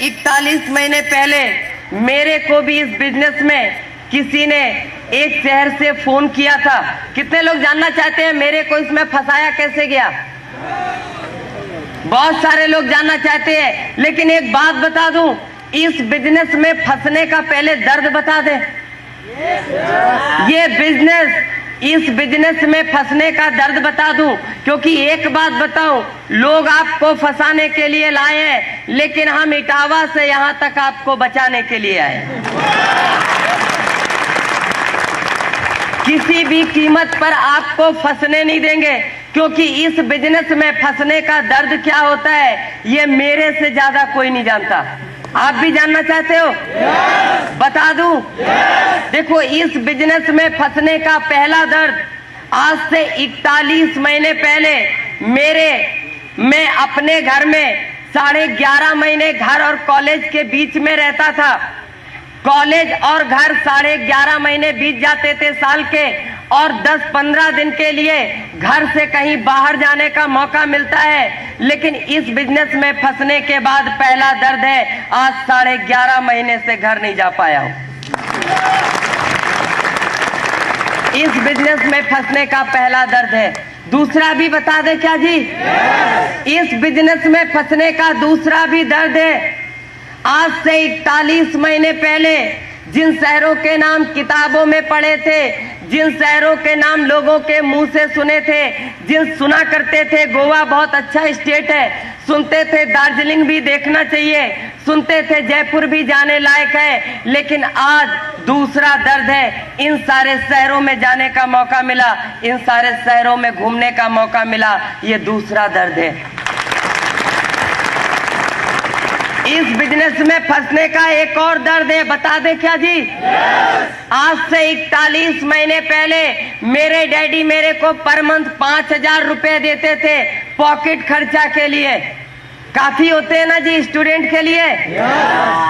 41 महीने पहले मेरे को भी इस बिजनेस में किसी ने एक शहर से फोन किया था। कितने लोग जानना चाहते हैं मेरे को इसमें फंसाया कैसे गया? बहुत सारे लोग जानना चाहते हैं, लेकिन एक बात बता दूं, इस बिजनेस में फंसने का पहले दर्द बता दे। इस बिजनेस में फंसने का दर्द बता दूं, क्योंकि एक बात बताऊं, लोग आपको फंसाने के लिए लाए हैं, लेकिन हम इटावा से यहां तक आपको बचाने के लिए आए। किसी भी कीमत पर आपको फंसने नहीं देंगे, क्योंकि इस बिजनेस में फंसने का दर्द क्या होता है ये मेरे से ज्यादा कोई नहीं जानता। आप भी जानना चाहते हो? बता दूं? देखो, इस बिजनेस में फंसने का पहला दर्द आज से 41 महीने पहले मैं अपने घर में 11.5 महीने घर और कॉलेज के बीच में रहता था। कॉलेज और घर 11.5 महीने बीत जाते थे साल के, और 10-15 दिन के लिए घर से कहीं बाहर जाने का मौका मिलता है। लेकिन इस बिजनेस में फंसने के बाद पहला दर्द है, आज 11.5 महीने से घर नहीं जा पाया हूं। इस बिजनेस में फंसने का पहला दर्द है। दूसरा भी बता दे क्या जी? इस बिजनेस में फंसने का दूसरा भी दर्द है। आज से 41 महीने पहले जिन शहरों के नाम किताबों में पढ़े थे, जिन शहरों के नाम लोगों के मुंह से सुने थे, जिन सुना करते थे गोवा बहुत अच्छा स्टेट है, सुनते थे दार्जिलिंग भी देखना चाहिए, सुनते थे जयपुर भी जाने लायक है, लेकिन आज दूसरा दर्द है। इन सारे शहरों में जाने का मौका मिला, इन सारे शहरों में घूमने का मौका मिला, ये दूसरा दर्द है। इस बिजनेस में फंसने का एक और दर्द है। बता दे क्या जी? आज से 41 महीने पहले मेरे डैडी मेरे को पर मंथ 5,000 रुपए देते थे पॉकेट खर्चा के लिए। काफी होते हैं ना जी स्टूडेंट के लिए?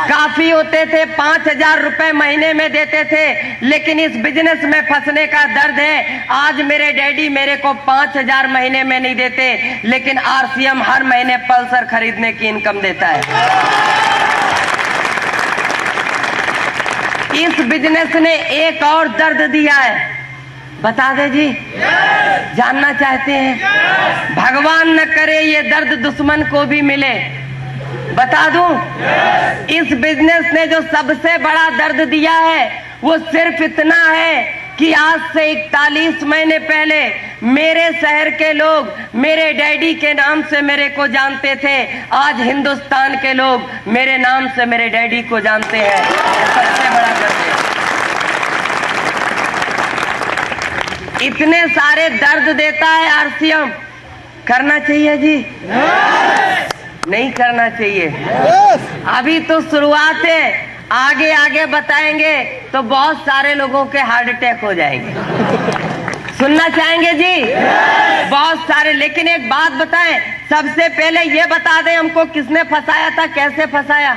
काफी होते थे। 5,000 रुपए महीने में देते थे। लेकिन इस बिजनेस में फंसने का दर्द है, आज मेरे डैडी मेरे को 5,000 महीने में नहीं देते, लेकिन आरसीएम हर महीने पल्सर खरीदने की इनकम देता है। इस बिजनेस ने एक और दर्द दिया है। बता दे जी? जानना चाहते हैं? भगवान न करे ये दर्द दुश्मन को भी मिले। बता दूं? इस बिजनेस ने जो सबसे बड़ा दर्द दिया है वो सिर्फ इतना है कि आज से 41 महीने पहले मेरे शहर के लोग मेरे डैडी के नाम से मेरे को जानते थे, आज हिंदुस्तान के लोग मेरे नाम से मेरे डैडी को जानते हैं। सबसे बड़ा दर्द है। इतने सारे दर्द देता है आरसीएम, करना चाहिए जी? नहीं करना चाहिए। अभी तो शुरुआत है, आगे आगे बताएंगे तो बहुत सारे लोगों के हार्ट अटैक हो जाएंगे। सुनना चाहेंगे जी? बहुत सारे। लेकिन एक बात बताएं, सबसे पहले ये बता दें हमको किसने फंसाया था, कैसे फंसाया?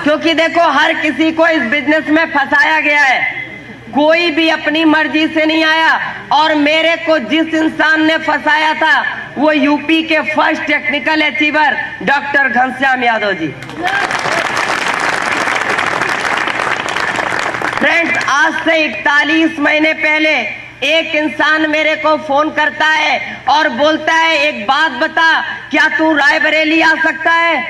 क्योंकि देखो, हर किसी को इस बिजनेस में फंसाया गया है, कोई भी अपनी मर्जी से नहीं आया। और मेरे को जिस इंसान ने फंसाया था वो यूपी के first technical achiever doctor Ghanshyam Yadav ji. Friends, आज से 41 महीने पहले एक इंसान मेरे को फोन करता है और बोलता है, एक बात बता, क्या तू रायबरेली आ सकता है?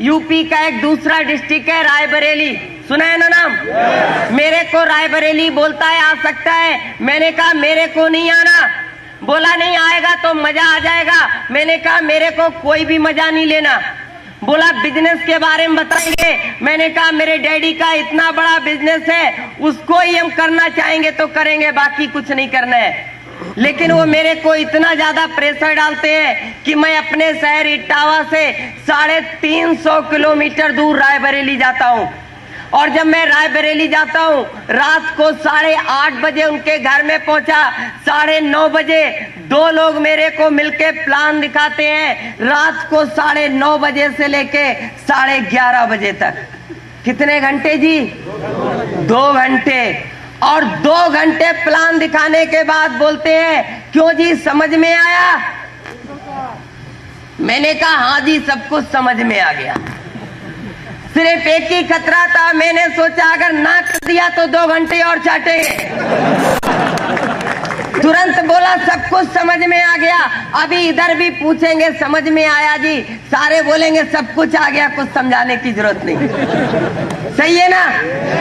यूपी का एक दूसरा डिस्ट्रिक्ट है रायबरेली, सुना है ना नाम? मेरे को रायबरेली बोलता है आ सकता है। मैंने कहा मेरे को नहीं आना। बोला नहीं आएगा तो मजा आ जाएगा। मैंने कहा मेरे को कोई भी मजा नहीं लेना। बोला बिजनेस के बारे में बताएंगे। मैंने कहा मेरे डैडी का इतना बड़ा बिजनेस है, उसको ही हम करना चाहेंगे तो करेंगे, बाकी कुछ नहीं करना है। लेकिन वो मेरे को इतना ज्यादा प्रेशर डालते हैं कि मैं अपने शहर इटावा से 350 किलोमीटर दूर रायबरेली जाता हूँ। और जब मैं रायबरेली जाता हूँ, रात को 8:30 बजे उनके घर में पहुंचा, 9:30 बजे 2 लोग मेरे को मिलके प्लान दिखाते हैं, रात को 9:30 बजे से लेके 11:30 बजे तक। कितने घंटे जी? 2 घंटे। और 2 घंटे प्लान दिखाने के बाद बोलते हैं, क्यों जी समझ में आया? मैंने कहा हाँ जी सब कुछ समझ में आ गया। सिर्फ एक ही खतरा था, मैंने सोचा अगर ना कर दिया तो 2 घंटे और चाटेंगे। तुरंत बोला सब कुछ समझ में आ गया। अभी इधर भी पूछेंगे समझ में आया जी, सारे बोलेंगे सब कुछ आ गया, कुछ समझाने की जरूरत नहीं। सही है ना?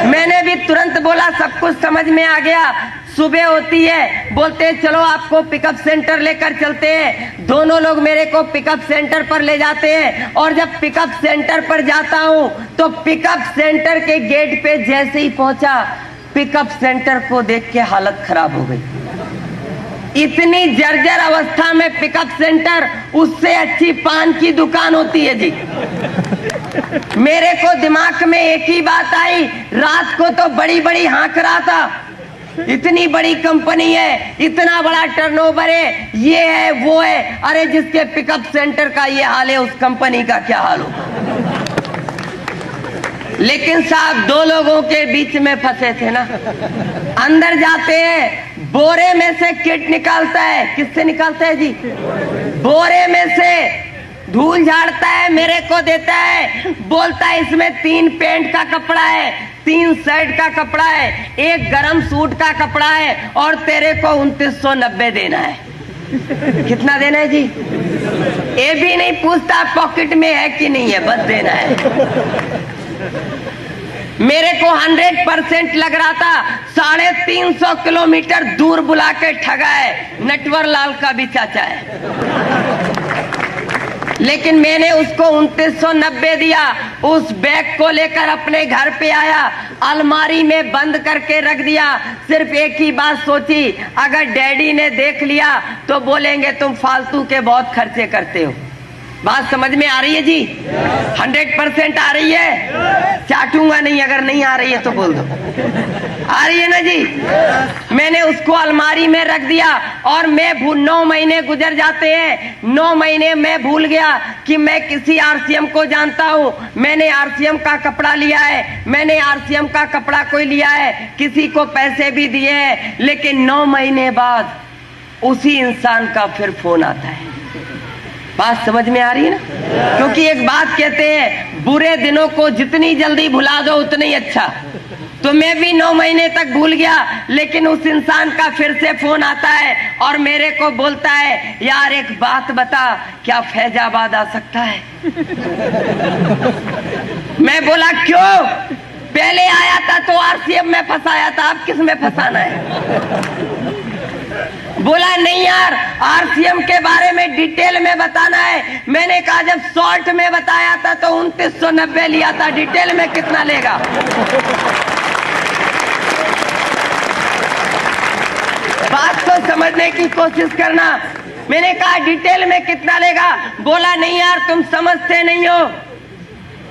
मैंने भी तुरंत बोला सब कुछ समझ में आ गया। सुबह होती है, बोलते हैं चलो आपको पिकअप सेंटर लेकर चलते हैं। दोनों लोग मेरे को पिकअप सेंटर पर ले जाते हैं और जब पिकअप सेंटर पर जाता हूं तो पिकअप सेंटर के गेट पे जैसे ही पहुंचा, पिकअप सेंटर को देख के हालत खराब हो गई। इतनी जर्जर अवस्था में पिकअप सेंटर, उससे अच्छी पान की दुकान होती है जी। मेरे को दिमाग में एक ही बात आई, रात को तो बड़ी बड़ी हाँक रहा था, इतनी बड़ी कंपनी है, इतना बड़ा टर्नओवर है, ये है वो है, अरे जिसके पिकअप सेंटर का ये हाल है उस कंपनी का क्या हाल होगा। लेकिन साहब 2 लोगों के बीच में फंसे थे ना। अंदर जाते हैं, बोरे में से किट निकालता है। किससे निकालता है जी? बोरे में से धूल झाड़ता है, मेरे को देता है, बोलता है इसमें 3 पैंट का कपड़ा है, 3 शर्ट का कपड़ा है, 1 गरम सूट का कपड़ा है और तेरे को 2990 देना है। कितना देना है जी? ये भी नहीं पूछता पॉकेट में है कि नहीं है, बस देना है। मेरे को 100% लग रहा था, 350 किलोमीटर दूर बुला के ठगा है, नटवर लाल का भी चाचा है। लेकिन मैंने उसको 2990 दिया। उस बैग को लेकर अपने घर पे आया, अलमारी में बंद करके रख दिया। सिर्फ एक ही बात सोची, अगर डैडी ने देख लिया तो बोलेंगे तुम फालतू के बहुत खर्चे करते हो। बात समझ में आ रही है जी? 100% आ रही है? चाटूंगा नहीं, अगर नहीं आ रही है तो बोल दो। आ रही है ना जी? मैंने उसको अलमारी में रख दिया और मैं 9 महीने गुजर जाते हैं। 9 महीने मैं भूल गया कि मैं किसी आरसीएम को जानता हूं। मैंने आरसीएम का कपड़ा लिया है, मैंने आरसीएम का कपड़ा कोई लिया है, किसी को पैसे भी दिए हैं। लेकिन 9 महीने बाद उसी इंसान का फिर फोन आता है। बात समझ में आ रही है ना? क्योंकि एक बात कहते हैं, बुरे दिनों को जितनी जल्दी भुला दो उतना ही अच्छा। तो मैं भी 9 महीने तक भूल गया, लेकिन उस इंसान का फिर से फोन आता है और मेरे को बोलता है यार एक बात बता, क्या फैजाबाद आ सकता है? मैं बोला क्यों? पहले आया था तो आरसीएम में फंसाया था, अब किस में फंसाना है? बोला नहीं यार, आरसीएम के बारे में डिटेल में बताना है। मैंने कहा जब शॉर्ट में बताया था तो 2990 लिया था, डिटेल में कितना लेगा? बात को समझने की कोशिश करना। मैंने कहा डिटेल में कितना लेगा? बोला नहीं यार तुम समझते नहीं हो।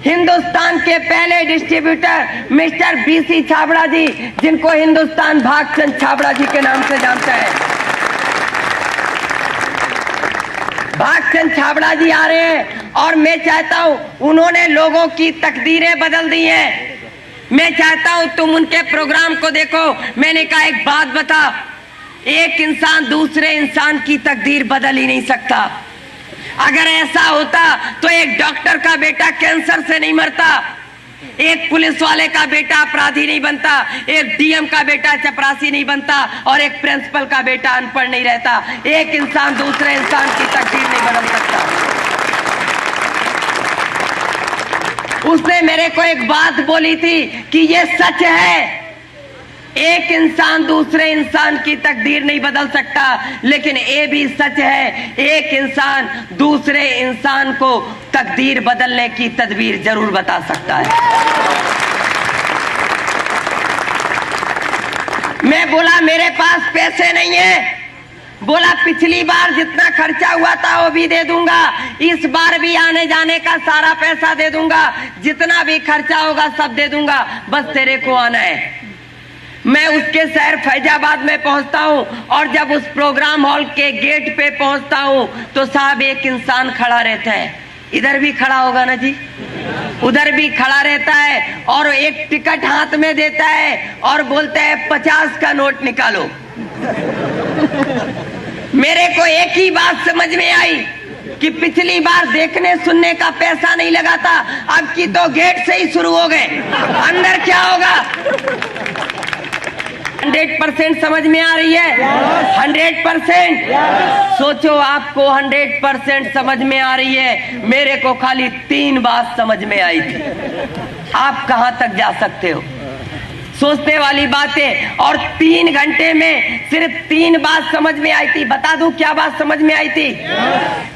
हिंदुस्तान के पहले डिस्ट्रीब्यूटर मिस्टर बीसी छाबड़ा जी, जिनको हिंदुस्तान भागचंद छाबड़ा जी के नाम से जानता है, भागचंद छाबड़ा जी आ रहे हैं और मैं चाहता हूं, उन्होंने लोगों की तकदीरें बदल दी हैं। मैं चाहता हूं तुम उनके प्रोग्राम को देखो। मैंने कहा एक बात बता, एक इंसान दूसरे इंसान की तकदीर बदल ही नहीं सकता। अगर ऐसा होता तो एक डॉक्टर का बेटा कैंसर से नहीं मरता, एक पुलिस वाले का बेटा अपराधी नहीं बनता, एक डीएम का बेटा चपरासी नहीं बनता और एक प्रिंसिपल का बेटा अनपढ़ नहीं रहता। एक इंसान दूसरे इंसान की तकदीर नहीं बदल सकता। उसने मेरे को एक बात बोली थी कि ये सच है, एक इंसान दूसरे इंसान की तकदीर नहीं बदल सकता, लेकिन ये भी सच है एक इंसान दूसरे इंसान को तकदीर बदलने की तदबीर जरूर बता सकता है। मैं बोला मेरे पास पैसे नहीं है। बोला पिछली बार जितना खर्चा हुआ था वो भी दे दूंगा, इस बार भी आने जाने का सारा पैसा दे दूंगा, जितना भी खर्चा होगा सब दे दूंगा, बस तेरे को आना है। मैं उसके शहर फैजाबाद में पहुंचता हूं और जब उस प्रोग्राम हॉल के गेट पे पहुंचता हूं तो साहब एक इंसान खड़ा रहता है। इधर भी खड़ा होगा ना जी, उधर भी खड़ा रहता है और एक टिकट हाथ में देता है और बोलता है 50 का नोट निकालो। मेरे को एक ही बात समझ में आई, कि पिछली बार देखने सुनने का पैसा नहीं लगा था, अब की तो गेट से ही शुरू हो गए। अंदर क्या होगा? 100% समझ में आ रही है? 100%। सोचो, आपको 100% समझ में आ रही है, मेरे को खाली 3 बात समझ में आई थी। आप कहां तक जा सकते हो? सोचने वाली बातें। और 3 घंटे में सिर्फ 3 बात समझ में आई थी। बता दूं क्या बात समझ में आई थी?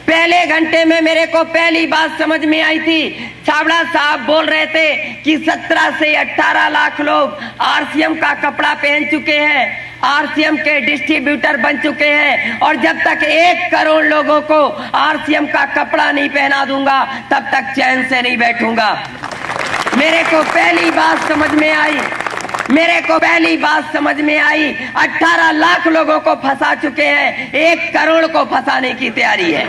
पहले घंटे में मेरे को पहली बात समझ में आई थी। छाबड़ा साहब बोल रहे थे कि 17 से 18 लाख लोग आरसीएम का कपड़ा पहन चुके हैं, आरसीएम के डिस्ट्रीब्यूटर बन चुके हैं, और जब तक 1 करोड़ लोगों को आरसीएम का कपड़ा नहीं पहना दूंगा तब तक चैन से नहीं बैठूंगा। मेरे को पहली बात समझ में आई, 18 लाख लोगों को फंसा चुके हैं, 1 करोड़ को फंसाने की तैयारी है।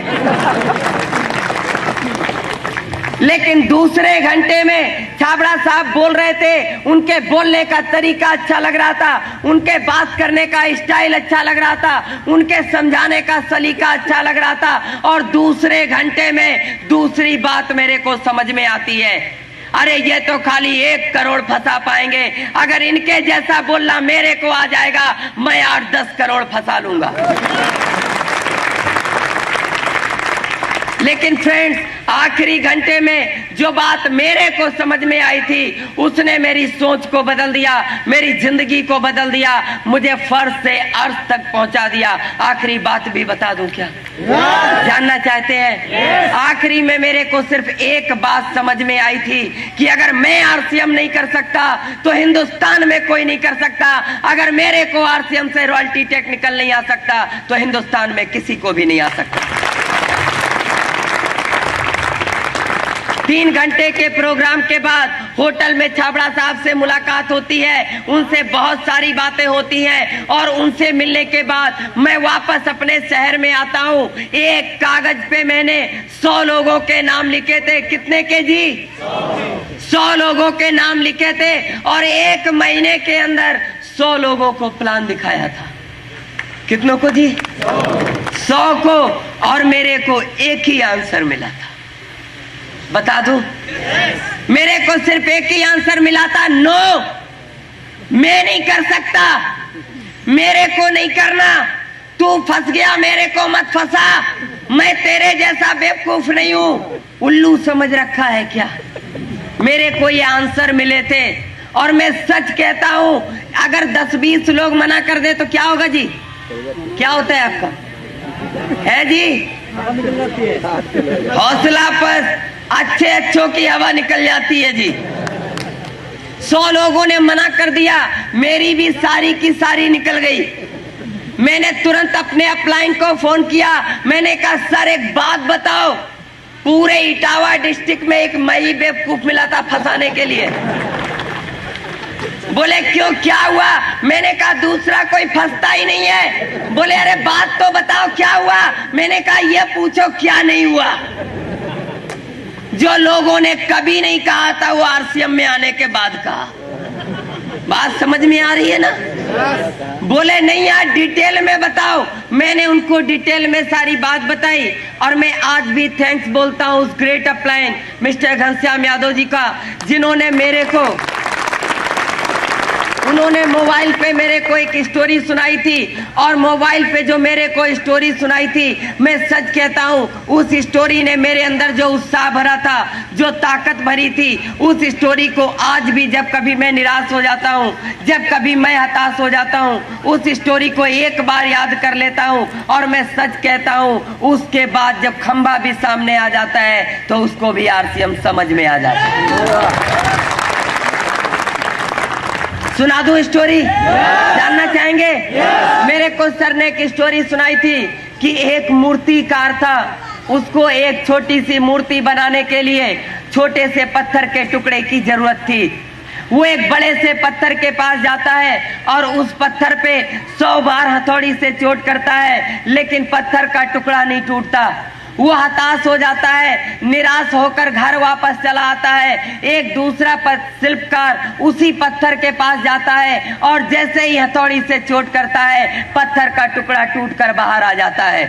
लेकिन दूसरे घंटे में छाबड़ा साहब बोल रहे थे, उनके बोलने का तरीका अच्छा लग रहा था, उनके बात करने का स्टाइल अच्छा लग रहा था, उनके समझाने का सलीका अच्छा लग रहा था। और दूसरे घंटे में दूसरी बात मेरे को समझ में आती है, अरे ये तो खाली 1 करोड़ फंसा पाएंगे, अगर इनके जैसा बोलना मेरे को आ जाएगा, मैं 8-10 करोड़ फंसा लूंगा। लेकिन फ्रेंड्स, आखिरी घंटे में जो बात मेरे को समझ में आई थी, उसने मेरी सोच को बदल दिया, मेरी जिंदगी को बदल दिया, मुझे फर्श से अर्श तक पहुंचा दिया। आखिरी बात भी बता दूं क्या? जानना चाहते हैं? आखिरी में मेरे को सिर्फ एक बात समझ में आई थी कि अगर मैं आरसीएम नहीं कर सकता तो हिंदुस्तान में कोई नहीं कर सकता। अगर मेरे को आरसीएम से रॉयल्टी टेक्निकल नहीं आ सकता तो हिंदुस्तान में किसी को भी नहीं आ सकता। 3 घंटे के प्रोग्राम के बाद होटल में छाबड़ा साहब से मुलाकात होती है, उनसे बहुत सारी बातें होती हैं, और उनसे मिलने के बाद मैं वापस अपने शहर में आता हूं। एक कागज पे मैंने 100 लोगों के नाम लिखे थे। कितने के जी? 100 लोगों के नाम लिखे थे, और 1 महीने के अंदर 100 लोगों को प्लान दिखाया था। कितनों को जी? 100 को। और मेरे को एक ही आंसर मिला था। बता दूं? मेरे को सिर्फ एक ही आंसर मिला था, नो, मैं नहीं कर सकता, मेरे को नहीं करना, तू फंस गया, मेरे को मत फंसा, मैं तेरे जैसा बेवकूफ नहीं हूं। उल्लू समझ रखा है क्या? मेरे को ये आंसर मिले थे, और मैं सच कहता हूं, अगर 10-20 लोग मना कर दे तो क्या होगा जी? क्या होता है आपका? है जी? हौसला पर अच्छों की हवा निकल जाती है जी। 100 लोगों ने मना कर दिया, मेरी भी सारी की सारी निकल गई। मैंने तुरंत अपने अपलाइन को फोन किया, मैंने कहा सर एक बात बताओ, पूरे इटावा डिस्ट्रिक्ट में एक मई बेवकूफ मिला था फंसाने के लिए। बोले क्यों, क्या हुआ? मैंने कहा दूसरा कोई फंसता ही नहीं है। बोले अरे बात तो बताओ क्या हुआ? मैंने कहा ये पूछो क्या नहीं हुआ। जो लोगों ने कभी नहीं कहा था वो आरसीएम में आने के बाद कहा। बात समझ में आ रही है ना? बोले नहीं यार डिटेल में बताओ। मैंने उनको डिटेल में सारी बात बताई, और मैं आज भी थैंक्स बोलता हूं उस great upline mister Ghanshyam Yadav ji का, जिन्होंने मेरे को, उन्होंने मोबाइल पे मेरे को एक स्टोरी सुनाई थी, और मोबाइल पे जो मेरे को स्टोरी सुनाई थी, मैं सच कहता हूँ उस स्टोरी ने मेरे अंदर जो उत्साह भरा था, जो ताकत भरी थी, उस स्टोरी को आज भी जब कभी मैं निराश हो जाता हूँ, जब कभी मैं हताश हो जाता हूँ, उस स्टोरी को एक बार याद कर लेता हूँ, और मैं सच कहता हूँ उसके बाद जब खंबा भी सामने आ जाता है तो उसको भी आरसीएम समझ में आ जाता है। सुना दूं स्टोरी? जानना चाहेंगे? मेरे को सर ने एक स्टोरी सुनाई थी कि एक मूर्तिकार था, उसको एक छोटी सी मूर्ति बनाने के लिए छोटे से पत्थर के टुकड़े की जरूरत थी। वो एक बड़े से पत्थर के पास जाता है और उस पत्थर पे 100 बार हथौड़ी से चोट करता है, लेकिन पत्थर का टुकड़ा नहीं टूटता। वो हताश हो जाता है, निराश होकर घर वापस चला आता है। एक दूसरा शिल्पकार उसी पत्थर के पास जाता है, और जैसे ही हथौड़ी से चोट करता है, पत्थर का टुकड़ा टूटकर बाहर आ जाता है।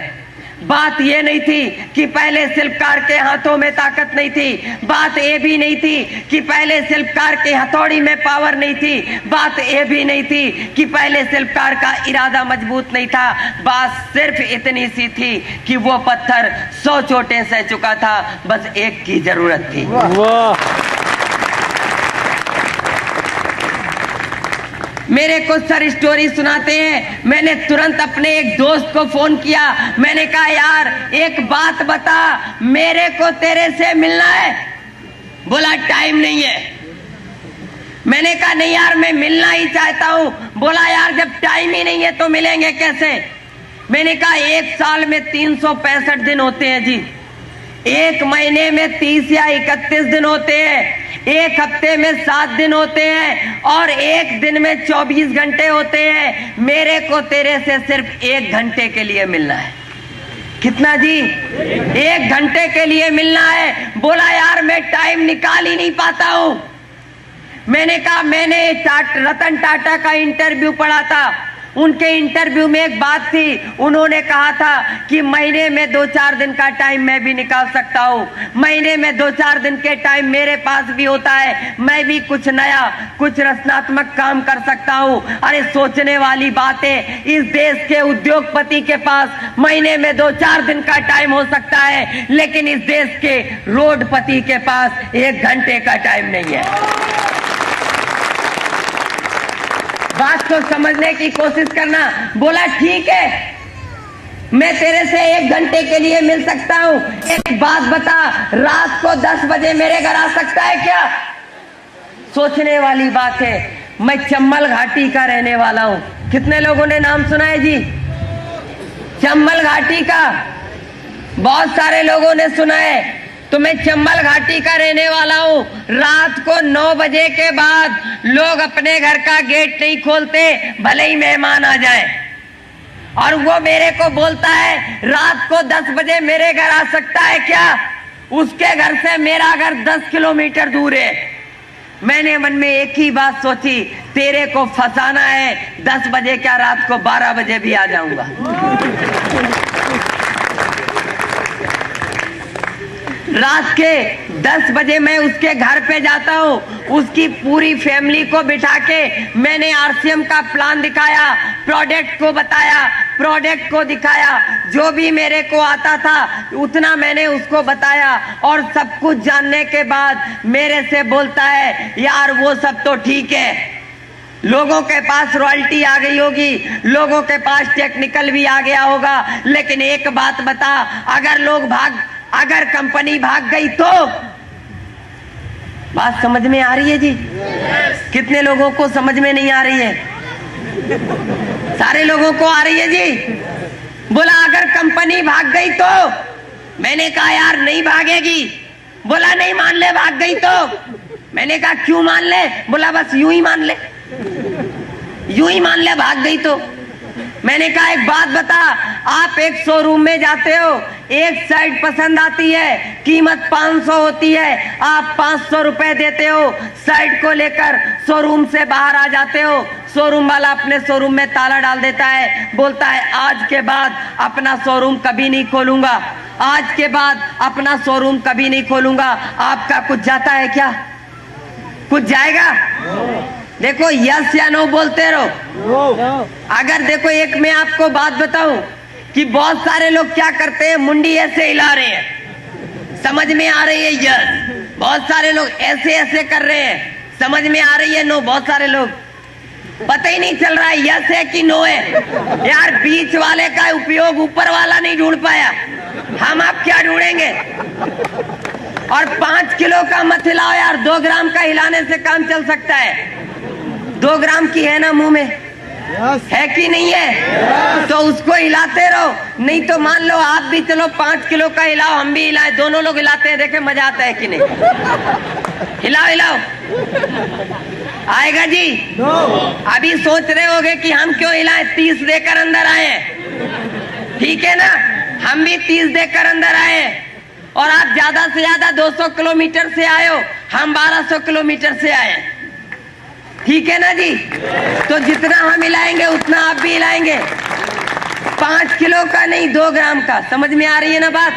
बात ये नहीं थी कि पहले शिल्पकार के हाथों में ताकत नहीं थी, बात ये भी नहीं थी कि पहले शिल्पकार के हथौड़ी में पावर नहीं थी, बात ये भी नहीं थी कि पहले शिल्पकार का इरादा मजबूत नहीं था। बात सिर्फ इतनी सी थी कि वो पत्थर 100 चोटें सह चुका था, बस एक की जरूरत थी। मेरे को सर स्टोरी सुनाते हैं। मैंने तुरंत अपने एक दोस्त को फोन किया। मैंने कहा यार एक बात बता, मेरे को तेरे से मिलना है। बोला टाइम नहीं है। मैंने कहा नहीं यार मैं मिलना ही चाहता हूं। बोला यार जब टाइम ही नहीं है तो मिलेंगे कैसे। मैंने कहा एक साल में 365 दिन होते हैं जी, एक महीने में 30 या 31 दिन होते हैं, एक हफ्ते में 7 दिन होते हैं और एक दिन में 24 घंटे होते हैं। मेरे को तेरे से सिर्फ 1 घंटे के लिए मिलना है। कितना जी? 1 घंटे के लिए मिलना है। बोला यार मैं टाइम निकाल ही नहीं पाता हूं। मैंने कहा मैंने रतन टाटा का इंटरव्यू पढ़ा था। उनके इंटरव्यू में एक बात थी, उन्होंने कहा था कि महीने में 2-4 दिन का टाइम मैं भी निकाल सकता हूँ। महीने में 2-4 दिन के टाइम मेरे पास भी होता है, मैं भी कुछ नया कुछ रचनात्मक काम कर सकता हूँ। अरे सोचने वाली बात है, इस देश के उद्योगपति के पास महीने में 2-4 दिन का टाइम हो सकता है, लेकिन इस देश के रोडपति के पास 1 घंटे का टाइम नहीं है। बात को समझने की कोशिश करना। बोला ठीक है मैं तेरे से 1 घंटे के लिए मिल सकता हूं। एक बात बता, रात को 10 बजे मेरे घर आ सकता है क्या? सोचने वाली बात है। मैं चंबल घाटी का रहने वाला हूं। कितने लोगों ने नाम सुना है जी चंबल घाटी का? बहुत सारे लोगों ने सुना है। तो मैं चंबल घाटी का रहने वाला हूं। रात को 9 बजे के बाद लोग अपने घर का गेट नहीं खोलते, भले ही मेहमान आ जाए। और वो मेरे को बोलता है रात को 10 बजे मेरे घर आ सकता है क्या? उसके घर से मेरा घर 10 किलोमीटर दूर है। मैंने मन में एक ही बात सोची, तेरे को फंसाना है। 10 बजे क्या, रात को 12 बजे भी आ जाऊंगा। रात के 10 बजे मैं उसके घर पे जाता हूँ। उसकी पूरी फैमिली को बिठा के मैंने आरसीएम का प्लान दिखाया, प्रोडक्ट को बताया, प्रोडक्ट को दिखाया। जो भी मेरे को आता था उतना मैंने उसको बताया और सब कुछ जानने के बाद मेरे से बोलता है यार वो सब तो ठीक है, लोगों के पास रॉयल्टी आ गई होगी, लोगों के पास टेक्निकल भी आ गया होगा, लेकिन एक बात बता, अगर कंपनी भाग गई तो। बात समझ में आ रही है जी? कितने लोगों को समझ में नहीं आ रही है? सारे लोगों को आ रही है जी। बोला अगर कंपनी भाग गई तो। मैंने कहा यार नहीं भागेगी। बोला नहीं मान ले भाग गई तो। मैंने कहा क्यों मान ले? बोला बस यूं ही मान ले, यूं ही मान ले भाग गई तो। मैंने कहा एक बात बता, आप एक शोरूम में जाते हो, एक साइड पसंद आती है, कीमत 500 होती है, आप 500 रुपए देते हो, साइड को लेकर शोरूम से बाहर आ जाते हो। शोरूम वाला अपने शोरूम में ताला डाल देता है, बोलता है आज के बाद अपना शोरूम कभी नहीं खोलूंगा, आज के बाद अपना शोरूम कभी नहीं खोलूंगा। आपका कुछ जाता है क्या? कुछ जाएगा? देखो यस या नो बोलते रहो। अगर देखो एक मैं आपको बात बताऊं कि बहुत सारे लोग क्या करते हैं, मुंडी ऐसे हिला रहे हैं, समझ में आ रही है यस। बहुत सारे लोग ऐसे ऐसे कर रहे हैं, समझ में आ रही है नो। बहुत सारे लोग पता ही नहीं चल रहा है यस है कि नो है। यार बीच वाले का उपयोग ऊपर वाला नहीं ढूंढ पाया, हम आप क्या ढूंढेंगे? और 5 किलो का मत हिलाओ यार, 2 ग्राम का हिलाने से काम चल सकता है। 2 ग्राम की है ना मुंह में, है कि नहीं है? तो उसको हिलाते रहो। नहीं तो मान लो आप भी चलो 5 किलो का हिलाओ, हम भी हिलाए, दोनों लोग हिलाते हैं, देखे मजा आता है कि नहीं? हिलाओ हिलाओ, आएगा जी? अभी सोच रहे होगे कि हम क्यों हिलाएं, 30 देकर अंदर आए, ठीक है ना? हम भी 30 देकर अंदर आए और आप ज्यादा से ज्यादा 200 किलोमीटर से आए हो, हम 1200 किलोमीटर से आए, ठीक है ना जी? तो जितना हम हिलाएंगे उतना आप भी हिलाएंगे। 5 किलो का नहीं, 2 ग्राम का। समझ में आ रही है ना बात?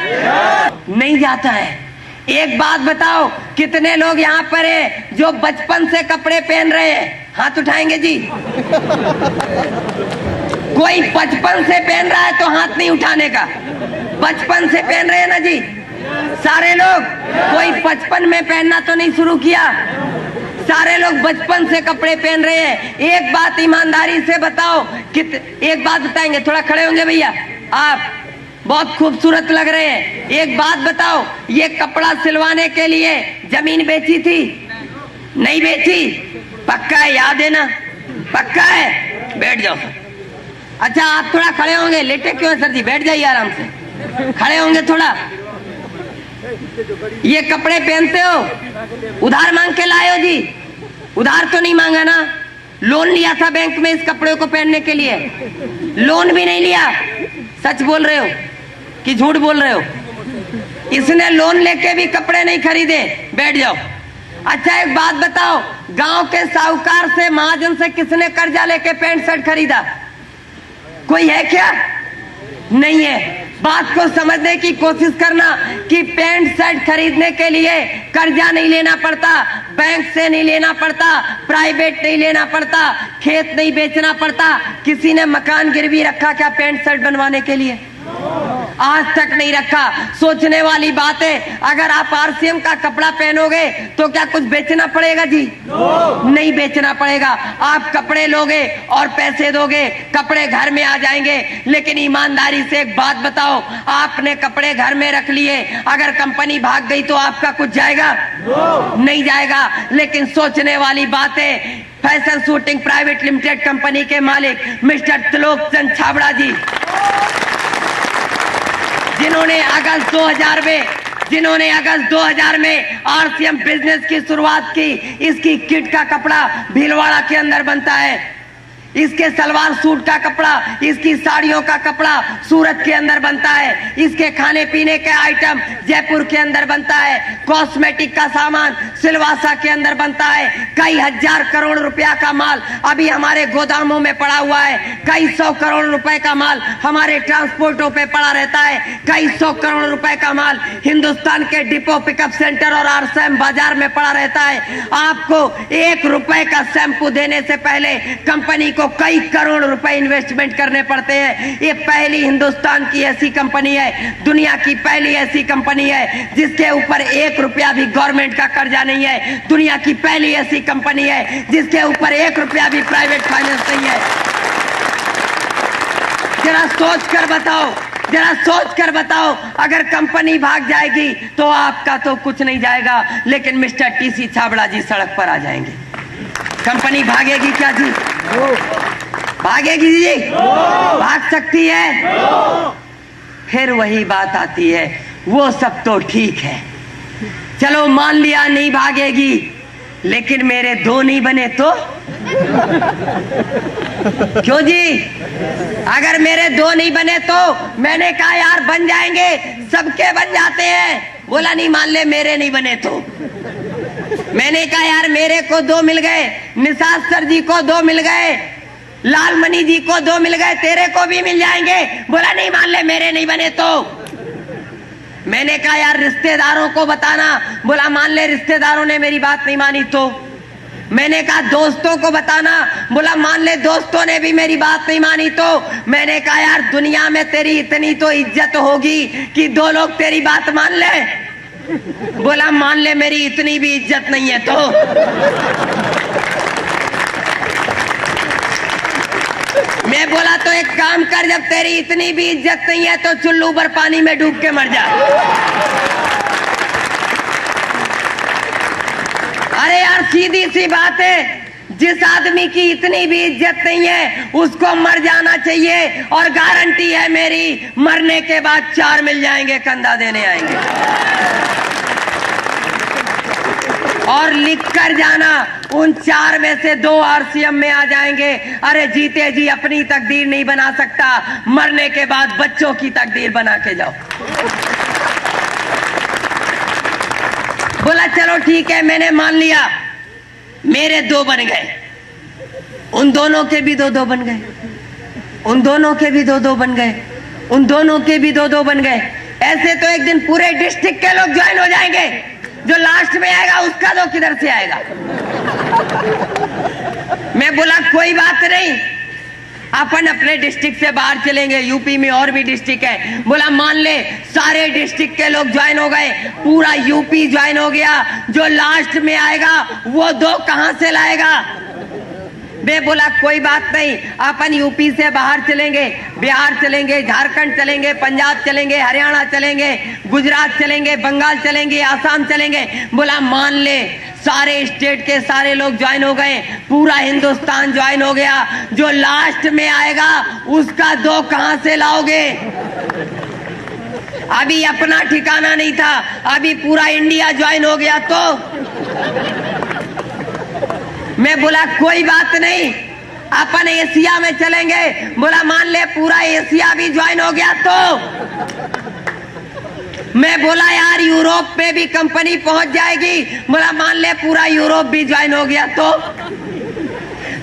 नहीं जाता है। एक बात बताओ, कितने लोग यहाँ पर है जो बचपन से कपड़े पहन रहे हैं? हाथ उठाएंगे जी। कोई बचपन से पहन रहा है तो हाथ नहीं उठाने का। बचपन से पहन रहे हैं ना जी सारे लोग? कोई बचपन में पहनना तो नहीं शुरू किया? सारे लोग बचपन से कपड़े पहन रहे हैं। एक बात ईमानदारी से बताओ, एक बात बताएंगे, थोड़ा खड़े होंगे भैया, आप बहुत खूबसूरत लग रहे हैं। एक बात बताओ, ये कपड़ा सिलवाने के लिए जमीन बेची थी? नहीं बेची? पक्का है? याद है ना? पक्का है? बैठ जाओ सर। अच्छा, आप थोड़ा खड़े होंगे, लेटे क्यों है सर जी? बैठ जाइए आराम से, खड़े होंगे थोड़ा। ये कपड़े पहनते हो, उधार मांग के लाए हो जी? उधार तो नहीं मांगा ना? लोन लिया था बैंक में इस कपड़े को पहनने के लिए? लोन भी नहीं लिया? सच बोल रहे हो कि झूठ बोल रहे हो? इसने लोन लेके भी कपड़े नहीं खरीदे। बैठ जाओ। अच्छा, एक बात बताओ, गांव के साहूकार से, महाजन से किसने कर्जा लेके पैंट शर्ट खरीदा? कोई है क्या? नहीं है। बात को समझने की कोशिश करना कि पैंट शर्ट खरीदने के लिए कर्जा नहीं लेना पड़ता, बैंक से नहीं लेना पड़ता, प्राइवेट नहीं लेना पड़ता, खेत नहीं बेचना पड़ता। किसी ने मकान गिरवी रखा क्या पैंट शर्ट बनवाने के लिए? आज तक नहीं रखा। सोचने वाली बात है। अगर आप आरसीएम का कपड़ा पहनोगे तो क्या कुछ बेचना पड़ेगा जी? नहीं बेचना पड़ेगा। आप कपड़े लोगे और पैसे दोगे, कपड़े घर में आ जाएंगे। लेकिन ईमानदारी से एक बात बताओ, आपने कपड़े घर में रख लिए, अगर कंपनी भाग गई तो आपका कुछ जाएगा? नहीं जाएगा। लेकिन सोचने वाली बात है, fashion shooting private limited company के मालिक मिस्टर त्रिलोक चंद छाबड़ा जी, जिन्होंने अगस्त 2000 में आरसीएम बिजनेस की शुरुआत की। इसकी किट का कपड़ा भीलवाड़ा के अंदर बनता है, इसके सलवार सूट का कपड़ा, इसकी साड़ियों का कपड़ा सूरत के अंदर बनता है, इसके खाने पीने के आइटम जयपुर के अंदर बनता है, कॉस्मेटिक का सामान सिलवासा के अंदर बनता है। कई हजार करोड़ रुपया का माल अभी हमारे गोदामों में पड़ा हुआ है। कई 100 करोड़ रुपए का माल हमारे ट्रांसपोर्टों पे पड़ा रहता है। कई 100 करोड़ रुपए का माल हिंदुस्तान के डिपो पिकअप सेंटर और आरसीएम बाजार में पड़ा रहता है। आपको 1 रुपए का शैम्पू देने से पहले कंपनी को कई करोड़ रुपए इन्वेस्टमेंट करने पड़ते हैं। ये पहली हिंदुस्तान की ऐसी कंपनी है, दुनिया की पहली ऐसी कंपनी है जिसके ऊपर 1 रुपया भी गवर्नमेंट का कर्जा नहीं है। दुनिया की पहली ऐसी कंपनी है जिसके ऊपर 1 रुपया भी प्राइवेट फाइनेंस नहीं है। जरा सोच कर बताओ, अगर कंपनी भाग जाएगी तो आपका तो कुछ नहीं जाएगा, लेकिन मिस्टर टीसी छाबड़ा जी सड़क पर आ जाएंगे। कंपनी भागेगी क्या जी? भागेगी जी? भाग सकती है? फिर वही बात आती है, वो सब तो ठीक है, चलो मान लिया नहीं भागेगी, लेकिन मेरे 2 नहीं बने तो? क्यों जी? अगर मेरे 2 नहीं बने तो? मैंने कहा यार बन जाएंगे, सबके बन जाते हैं। बोला नहीं, मान ले मेरे नहीं बने तो? मैंने कहा यार मेरे को 2 मिल गए, निषाद सर जी को 2 मिल गए, लालमणि जी को 2 मिल गए, तेरे को भी मिल जाएंगे। बोला नहीं, मान ले मेरे नहीं बने तो? मैंने कहा यार रिश्तेदारों को बताना। बोला मान ले रिश्तेदारों ने मेरी बात नहीं मानी तो? मैंने कहा दोस्तों को बताना। बोला मान ले दोस्तों ने भी मेरी बात नहीं मानी तो? मैंने कहा यार दुनिया में तेरी इतनी तो इज्जत होगी कि 2 लोग तेरी बात मान ले। बोला मान ले मेरी इतनी भी इज्जत नहीं है तो? मैं बोला तो एक काम कर, जब तेरी इतनी भी इज्जत नहीं है तो चुल्लू भर पानी में डूब के मर जा। अरे यार सीधी सी बात है, जिस आदमी की इतनी भी इज्जत नहीं है उसको मर जाना चाहिए, और गारंटी है मेरी, मरने के बाद 4 मिल जाएंगे, कंधा देने आएंगे। और लिख कर जाना, उन 4 में से 2 आरसीएम में आ जाएंगे। अरे जीते जी अपनी तकदीर नहीं बना सकता, मरने के बाद बच्चों की तकदीर बना के जाओ। बोला चलो ठीक है, मैंने मान लिया, मेरे 2 बन गए, उन दोनों के भी 2-2 बन गए। उन दोनों के भी 2-2 बन गए, उन दोनों के भी 2-2 बन गए। ऐसे तो एक दिन पूरे डिस्ट्रिक्ट के लोग ज्वाइन हो जाएंगे। जो लास्ट में आएगा उसका तो किधर से आएगा? मैं बोला कोई बात नहीं, अपन अपने डिस्ट्रिक्ट से बाहर चलेंगे। यूपी में और भी डिस्ट्रिक्ट है। बोला मान ले सारे डिस्ट्रिक्ट के लोग ज्वाइन हो गए, पूरा यूपी ज्वाइन हो गया, जो लास्ट में आएगा वो 2 कहां से लाएगा? मैं बोला कोई बात नहीं, अपन यूपी से बाहर चलेंगे, बिहार चलेंगे, झारखंड चलेंगे, पंजाब चलेंगे, हरियाणा चलेंगे, गुजरात चलेंगे, बंगाल चलेंगे, आसाम चलेंगे। बोला मान ले सारे स्टेट के सारे लोग ज्वाइन हो गए, पूरा हिंदुस्तान ज्वाइन हो गया, जो लास्ट में आएगा उसका 2 कहां से लाओगे? अभी अपना ठिकाना नहीं था, अभी पूरा इंडिया ज्वाइन हो गया तो मैं बोला कोई बात नहीं, अपन एशिया में चलेंगे। बोला मान ले पूरा एशिया भी ज्वाइन हो गया तो मैं बोला यार यूरोप में भी कंपनी पहुंच जाएगी। बोला मान ले पूरा यूरोप भी ज्वाइन हो गया तो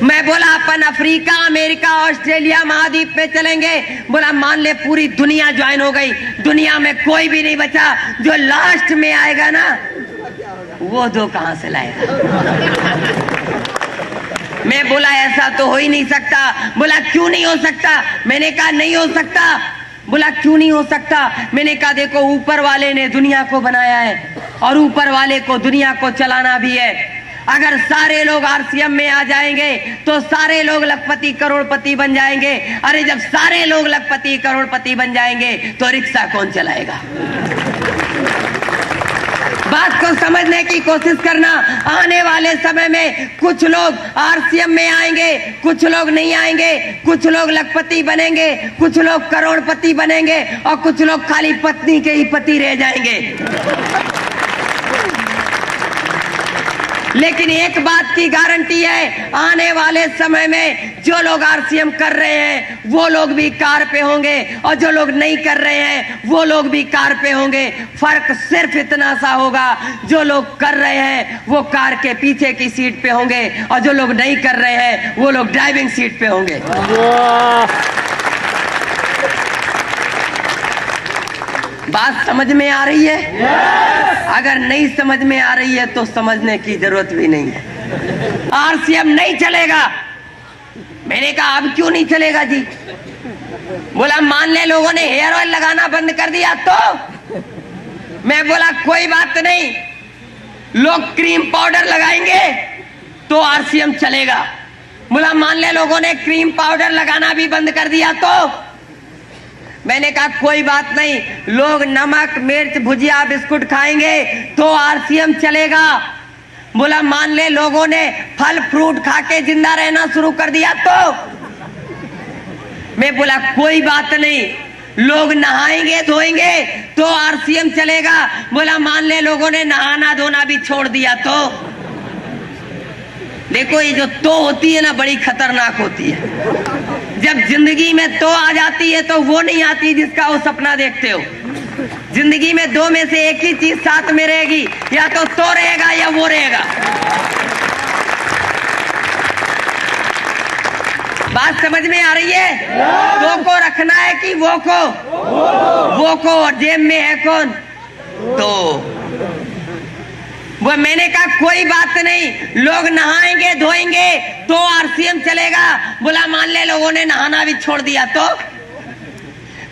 मैं बोला अपन अफ्रीका, अमेरिका, ऑस्ट्रेलिया महाद्वीप में चलेंगे। बोला मान ले पूरी दुनिया ज्वाइन हो गई, दुनिया में कोई भी नहीं बचा, जो लास्ट में आएगा ना वो 2 कहां से लाएगा? मैं बोला ऐसा तो हो ही नहीं सकता। बोला क्यों नहीं हो सकता? मैंने कहा नहीं हो सकता। बोला क्यों नहीं हो सकता? मैंने कहा देखो ऊपर वाले ने दुनिया को बनाया है और ऊपर वाले को दुनिया को चलाना भी है। अगर सारे लोग आरसीएम में आ जाएंगे तो सारे लोग लखपति करोड़पति बन जाएंगे। अरे जब सारे लोग लखपति करोड़पति बन जाएंगे तो रिक्शा कौन चलाएगा? बात को समझने की कोशिश करना। आने वाले समय में कुछ लोग आरसीएम में आएंगे, कुछ लोग नहीं आएंगे, कुछ लोग लखपति बनेंगे, कुछ लोग करोड़पति बनेंगे और कुछ लोग खाली पत्नी के ही पति रह जाएंगे। लेकिन एक बात की गारंटी है, आने वाले समय में जो लोग आरसीएम कर रहे हैं वो लोग भी कार पे होंगे और जो लोग नहीं कर रहे हैं वो लोग भी कार पे होंगे। फर्क सिर्फ इतना सा होगा, जो लोग कर रहे हैं वो कार के पीछे की सीट पे होंगे और जो लोग नहीं कर रहे हैं वो लोग ड्राइविंग सीट पे होंगे। बात समझ में आ रही है? अगर नहीं समझ में आ रही है तो समझने की जरूरत भी नहीं है। आरसीएम नहीं चलेगा। मैंने कहा अब क्यों नहीं चलेगा जी? बोला मान ले लोगों ने हेयर ऑयल लगाना बंद कर दिया तो मैं बोला कोई बात नहीं, लोग क्रीम पाउडर लगाएंगे तो आरसीएम चलेगा। बोला मान ले लोगों ने क्रीम पाउडर लगाना भी बंद कर दिया तो मैंने कहा कोई बात नहीं, लोग नमक मिर्च भुजिया बिस्कुट खाएंगे तो आरसीएम चलेगा। बोला मान ले लोगों ने फल फ्रूट खा के जिंदा रहना शुरू कर दिया तो मैं बोला कोई बात नहीं, लोग नहाएंगे धोएंगे तो आरसीएम चलेगा। बोला मान ले लोगों ने नहाना धोना भी छोड़ दिया तो देखो ये जो तो होती है ना बड़ी खतरनाक होती है। जब जिंदगी में तो आ जाती है तो वो नहीं आती जिसका वो सपना देखते हो। जिंदगी में 2 में से एक ही चीज साथ में रहेगी, या तो रहेगा या वो रहेगा। बात समझ में आ रही है? तो को रखना है कि वो को और जेब में है कौन? तो वो मैंने कहा कोई बात नहीं, लोग नहाएंगे धोएंगे तो आरसीएम चलेगा। बोला मान ले लोगों ने नहाना भी छोड़ दिया तो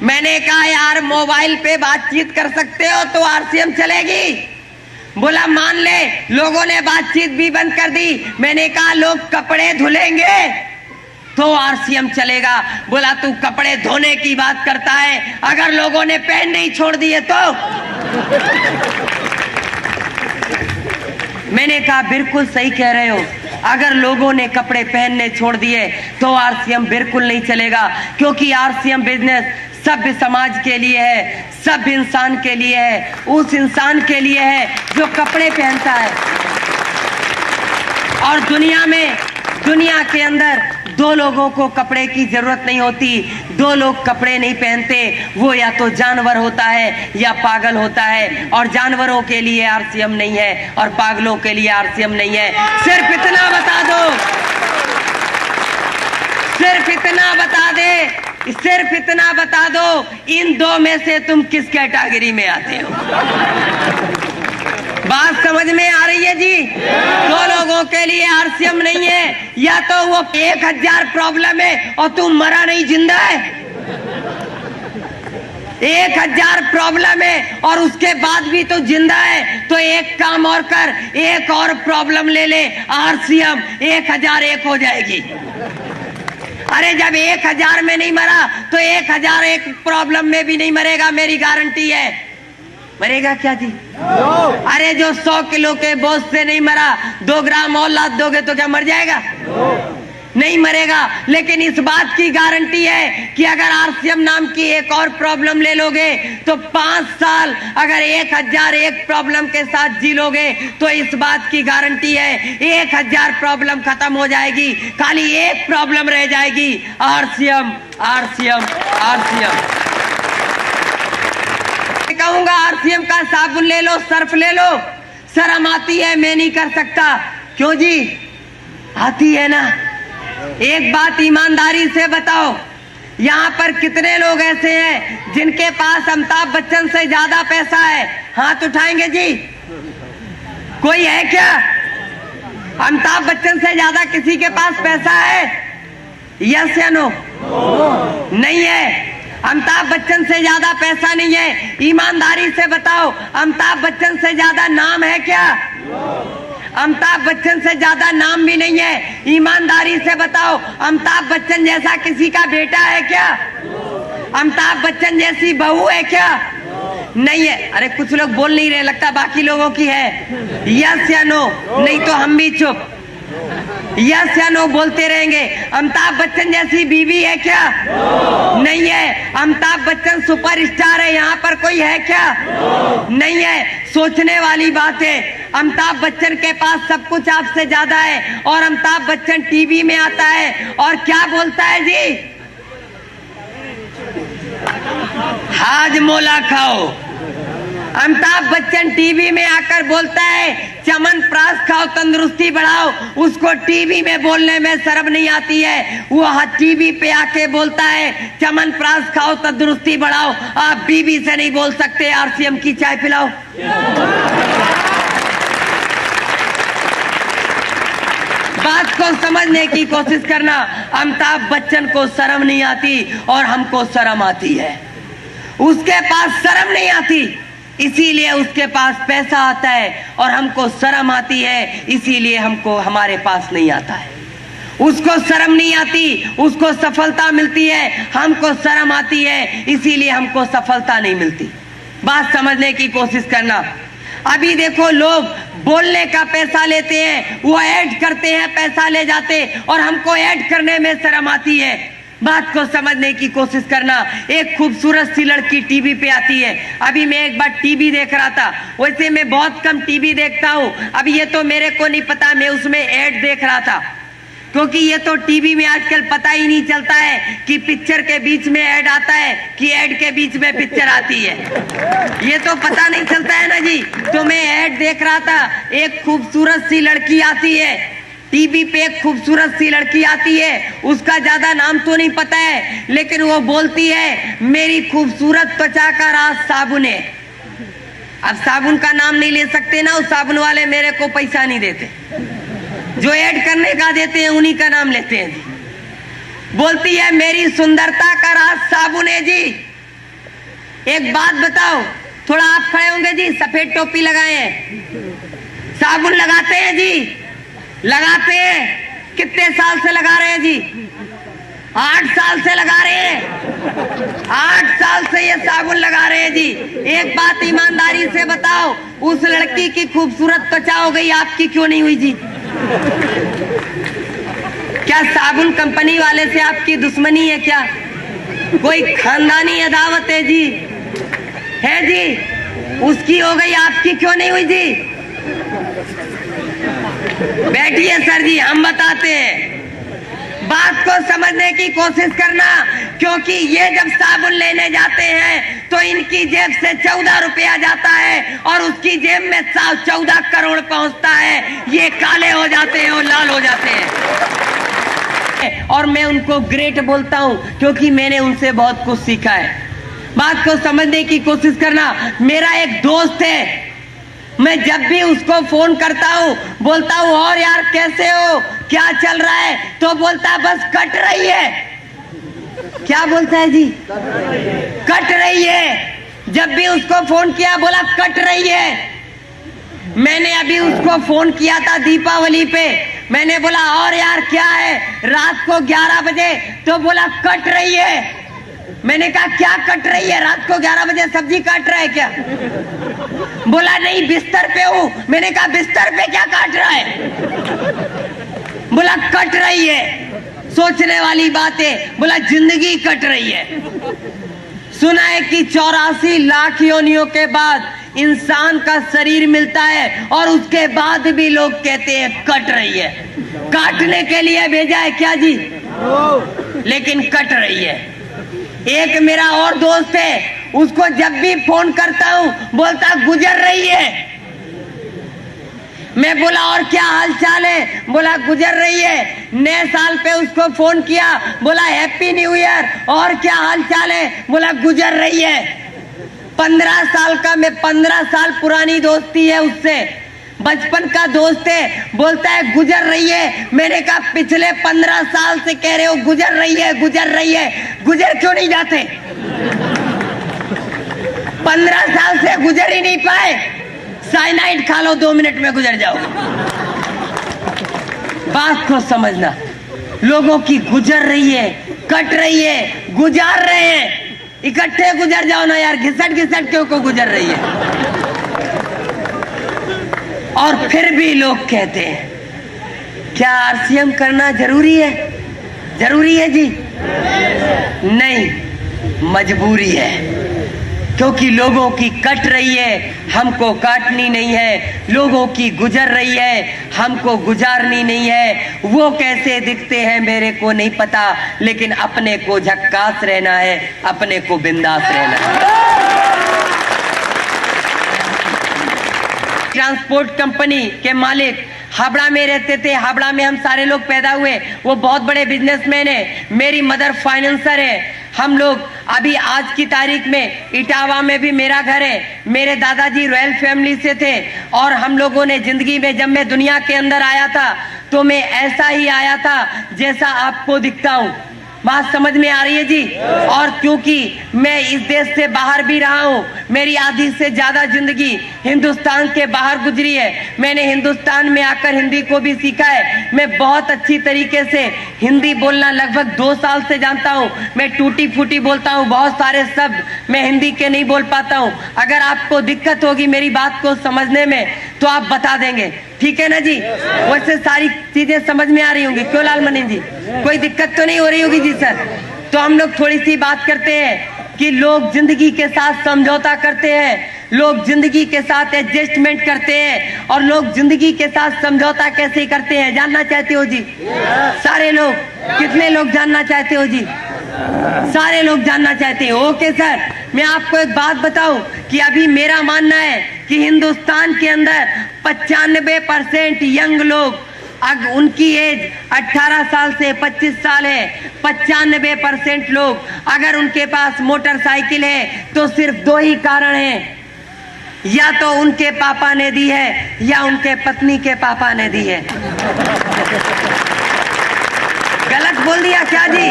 मैंने कहा यार मोबाइल पे बातचीत कर सकते हो तो आरसीएम चलेगी। बोला मान ले लोगों ने बातचीत भी बंद कर दी। मैंने कहा लोग कपड़े धुलेंगे तो आरसीएम चलेगा। बोला तू कपड़े धोने की बात करता है, अगर लोगों ने पहन नहीं छोड़ दिए तो मैंने कहा बिल्कुल सही कह रहे हो, अगर लोगों ने कपड़े पहनने छोड़ दिए तो आरसीएम बिल्कुल नहीं चलेगा, क्योंकि आरसीएम बिजनेस सभ्य समाज के लिए है, सभ्य इंसान के लिए है, उस इंसान के लिए है जो कपड़े पहनता है। और दुनिया के अंदर 2 लोगों को कपड़े की जरूरत नहीं होती। 2 लोग कपड़े नहीं पहनते, वो या तो जानवर होता है या पागल होता है। और जानवरों के लिए आरसीएम नहीं है और पागलों के लिए आरसीएम नहीं है। सिर्फ इतना बता दो, सिर्फ इतना बता दे, सिर्फ इतना बता दो, इन दो में से तुम किस कैटेगरी में आते हो? बात समझ में आ रही है जी? दो लोगों के लिए आरसीएम नहीं है, या तो वो 1000 प्रॉब्लम है और तू मरा नहीं जिंदा है। 1000 प्रॉब्लम है और उसके बाद भी तो जिंदा है, तो एक काम और कर, एक और प्रॉब्लम ले ले, आरसीएम 1001 हो जाएगी। अरे जब 1000 में नहीं मरा तो 1001 प्रॉब्लम में भी नहीं मरेगा, मेरी गारंटी है। मरेगा क्या जी? अरे जो 100 किलो के बोझ से नहीं मरा, 2 ग्राम और लाद दोगे तो क्या मर जाएगा? नहीं मरेगा। लेकिन इस बात की गारंटी है कि अगर आरसीएम नाम की एक और प्रॉब्लम ले लोगे तो 5 साल अगर 1001 प्रॉब्लम के साथ जी लोगे तो इस बात की गारंटी है 1000 प्रॉब्लम खत्म हो जाएगी, खाली एक प्रॉब्लम रह जाएगी, आरसीएम आरसीएम आरसीएम। कहूंगा आरसीएम का साबुन ले लो, सर्फ ले लो, शर्म आती है, मैं नहीं कर सकता। क्यों जी? आती है ना। एक बात ईमानदारी से बताओ, यहाँ पर कितने लोग ऐसे हैं जिनके पास अमिताभ बच्चन से ज्यादा पैसा है? हाथ उठाएंगे जी? कोई है क्या? अमिताभ बच्चन से ज्यादा किसी के पास पैसा है? यस या नो? नहीं है। अमिताभ बच्चन से ज्यादा पैसा नहीं है। ईमानदारी से बताओ, अमिताभ बच्चन से ज्यादा नाम है क्या? अमिताभ बच्चन से ज्यादा नाम भी नहीं है। ईमानदारी से बताओ, अमिताभ बच्चन जैसा किसी का बेटा है क्या? अमिताभ बच्चन जैसी बहू है क्या? नहीं है। अरे कुछ लोग बोल नहीं रहे, लगता बाकी लोगों की है। यस या नो? नहीं तो हम भी चुप। यस या नो बोलते रहेंगे। अमिताभ बच्चन जैसी बीवी है क्या? नहीं है। अमिताभ बच्चन सुपरस्टार है, यहाँ पर कोई है क्या? नहीं है। सोचने वाली बात है। अमिताभ बच्चन के पास सब कुछ आपसे ज्यादा है और अमिताभ बच्चन टीवी में आता है और क्या बोलता है जी? हाजमोला खाओ। अमिताभ बच्चन टीवी में आकर बोलता है च्यवनप्राश खाओ, तंदुरुस्ती बढ़ाओ। उसको टीवी में बोलने में शर्म नहीं आती है, वो टीवी पे आके बोलता है च्यवनप्राश खाओ, तंदुरुस्ती बढ़ाओ। आप बीवी से नहीं बोल सकते आरसीएम की चाय पिलाओ? बात को समझने की कोशिश करना। अमिताभ बच्चन को शर्म नहीं आती और हमको शर्म आती है। उसके पास शर्म नहीं आती, इसीलिए उसके पास पैसा आता है, और हमको शर्म आती है, इसीलिए हमको हमारे पास नहीं आता है। उसको शर्म नहीं आती, उसको सफलता मिलती है, हमको शर्म आती है, इसीलिए हमको सफलता नहीं मिलती। बात समझने की कोशिश करना। अभी देखो, लोग बोलने का पैसा लेते हैं, वो ऐड करते हैं, पैसा ले जाते, और हमको ऐड करने में शर्म आती है। बात को समझने की कोशिश करना। एक खूबसूरत सी लड़की टीवी पे आती है। अभी मैं एक बार टीवी देख रहा था, वैसे मैं बहुत कम टीवी देखता हूँ, अभी ये तो मेरे को नहीं पता, मैं उसमें ऐड देख रहा था, क्योंकि ये तो टीवी में आजकल पता ही नहीं चलता है कि पिक्चर के बीच में ऐड आता है कि ऐड के बीच में पिक्चर आती है। ये तो पता नहीं चलता है ना जी। तो मैं ऐड देख रहा था, एक खूबसूरत सी लड़की आती है टीवी पे, एक खूबसूरत सी लड़की आती है, उसका ज्यादा नाम तो नहीं पता है, लेकिन वो बोलती है मेरी खूबसूरत त्वचा का राज साबुन है। अब साबुन का नाम नहीं ले सकते ना, उस साबुन वाले मेरे को पैसा नहीं देते, जो ऐड करने का देते हैं उन्हीं का नाम लेते हैं। बोलती है मेरी सुंदरता का राज साबुन है जी। एक बात बताओ, थोड़ा आप खड़े होंगे जी, सफेद टोपी लगाए हैं, साबुन लगाते हैं जी? लगाते हैं। कितने साल से लगा रहे हैं जी? 8 साल से लगा रहे हैं। 8 साल से ये साबुन लगा रहे हैं जी। एक बात ईमानदारी से बताओ, उस लड़की की खूबसूरत त्वचा हो गई, आपकी क्यों नहीं हुई जी? क्या साबुन कंपनी वाले से आपकी दुश्मनी है क्या? कोई खानदानी अदावत है जी? है जी? उसकी हो गई, आपकी क्यों नहीं हुई जी? बैठिए सर जी, हम बताते हैं। बात को समझने की कोशिश करना, क्योंकि ये जब साबुन लेने जाते हैं तो इनकी जेब से 14 रुपया जाता है और उसकी जेब में 14 करोड़ पहुंचता है। ये काले हो जाते हैं और लाल हो जाते हैं। और मैं उनको ग्रेट बोलता हूं क्योंकि मैंने उनसे बहुत कुछ सीखा है। बात को समझने की कोशिश करना। मेरा एक दोस्त है, मैं जब भी उसको फोन करता हूं बोलता हूं और यार कैसे हो, क्या चल रहा है, तो बोलता है बस कट रही है। क्या बोलता है जी? कट रही है। जब भी उसको फोन किया बोला कट रही है। मैंने अभी उसको फोन किया था दीपावली पे, मैंने बोला और यार क्या है, रात को 11 बजे, तो बोला कट रही है। मैंने कहा क्या कट रही है, रात को 11 बजे सब्जी काट रहा है क्या? बोला नहीं बिस्तर पे हूं। मैंने कहा बिस्तर पे क्या काट रहा है? बोला कट रही है। सोचने वाली बात है। बोला जिंदगी कट रही है। सुना है कि 84 लाख योनियों के बाद इंसान का शरीर मिलता है और उसके बाद भी लोग कहते हैं कट रही है। काटने के लिए भेजा है क्या जी? लेकिन कट रही है। एक मेरा और दोस्त है, उसको जब भी फोन करता हूं बोलता गुजर रही है। मैं बोला और क्या हाल चाल है? बोला गुजर रही है। नए साल पे उसको फोन किया, बोला हैप्पी न्यू ईयर, और क्या हाल चाल है? बोला गुजर रही है। 15 साल का, मैं 15 साल पुरानी दोस्ती है उससे, बचपन का दोस्त है। बोलता है गुजर रही है। मैंने कहा पिछले 15 साल से कह रहे हो गुजर रही है गुजर रही है, गुजर क्यों नहीं जाते? 15 साल से गुजर ही नहीं पाए। साइनाइड खा लो, 2 मिनट में गुजर जाओ। बात को समझना। लोगों की गुजर रही है, कट रही है, गुजार रहे हैं। इकट्ठे गुजर जाओ ना यार, घिसट घिसट क्यों को गुजर रही है। और फिर भी लोग कहते हैं क्या आरसीएम करना जरूरी है? जरूरी है जी? नहीं, मजबूरी है। क्योंकि लोगों की कट रही है, हमको काटनी नहीं है। लोगों की गुजर रही है, हमको गुजारनी नहीं है। वो कैसे दिखते हैं मेरे को नहीं पता, लेकिन अपने को झक्कास रहना है, अपने को बिंदास रहना है। ट्रांसपोर्ट कंपनी के मालिक हावड़ा में रहते थे। हावड़ा में हम सारे लोग पैदा हुए। वो बहुत बड़े बिजनेसमैन है। मेरी मदर फाइनेंसर है। हम लोग अभी आज की तारीख में इटावा में भी मेरा घर है। मेरे दादाजी रॉयल फैमिली से थे और हम लोगों ने जिंदगी में, जब मैं दुनिया के अंदर आया था तो मैं ऐसा ही आया था जैसा आपको दिखता हूँ। बात समझ में आ रही है जी? और क्योंकि मैं इस देश से बाहर भी रहा हूँ, मेरी आधी से ज्यादा जिंदगी हिंदुस्तान के बाहर गुजरी है। मैंने हिंदुस्तान में आकर हिंदी को भी सीखा है। मैं बहुत अच्छी तरीके से हिंदी बोलना लगभग 2 साल से जानता हूँ। मैं टूटी फूटी बोलता हूँ, बहुत सारे शब्द मैं हिंदी के नहीं बोल पाता हूँ। अगर आपको दिक्कत होगी मेरी बात को समझने में तो आप बता देंगे, ठीक है ना जी? वैसे सारी चीजें समझ में आ रही होंगी, क्यों लालमणि जी? कोई दिक्कत तो नहीं हो रही होगी जी सर? तो हम लोग थोड़ी सी बात करते हैं कि लोग जिंदगी के साथ समझौता करते हैं, लोग जिंदगी के साथ एडजस्टमेंट करते हैं, और लोग जिंदगी के साथ समझौता कैसे करते हैं जानना चाहते हो जी? सारे लोग, कितने लोग जानना चाहते हो जी? सारे लोग जानना चाहते हैं। ओके सर, मैं आपको एक बात बताऊं कि अभी मेरा मानना है कि हिंदुस्तान के अंदर 95% यंग लोग, उनकी एज 18 साल से 25 साल है। 95% लोग अगर उनके पास मोटरसाइकिल है तो सिर्फ 2 ही कारण हैं, या तो उनके पापा ने दी है या उनके पत्नी के पापा ने दी है। गलत बोल दिया क्या जी?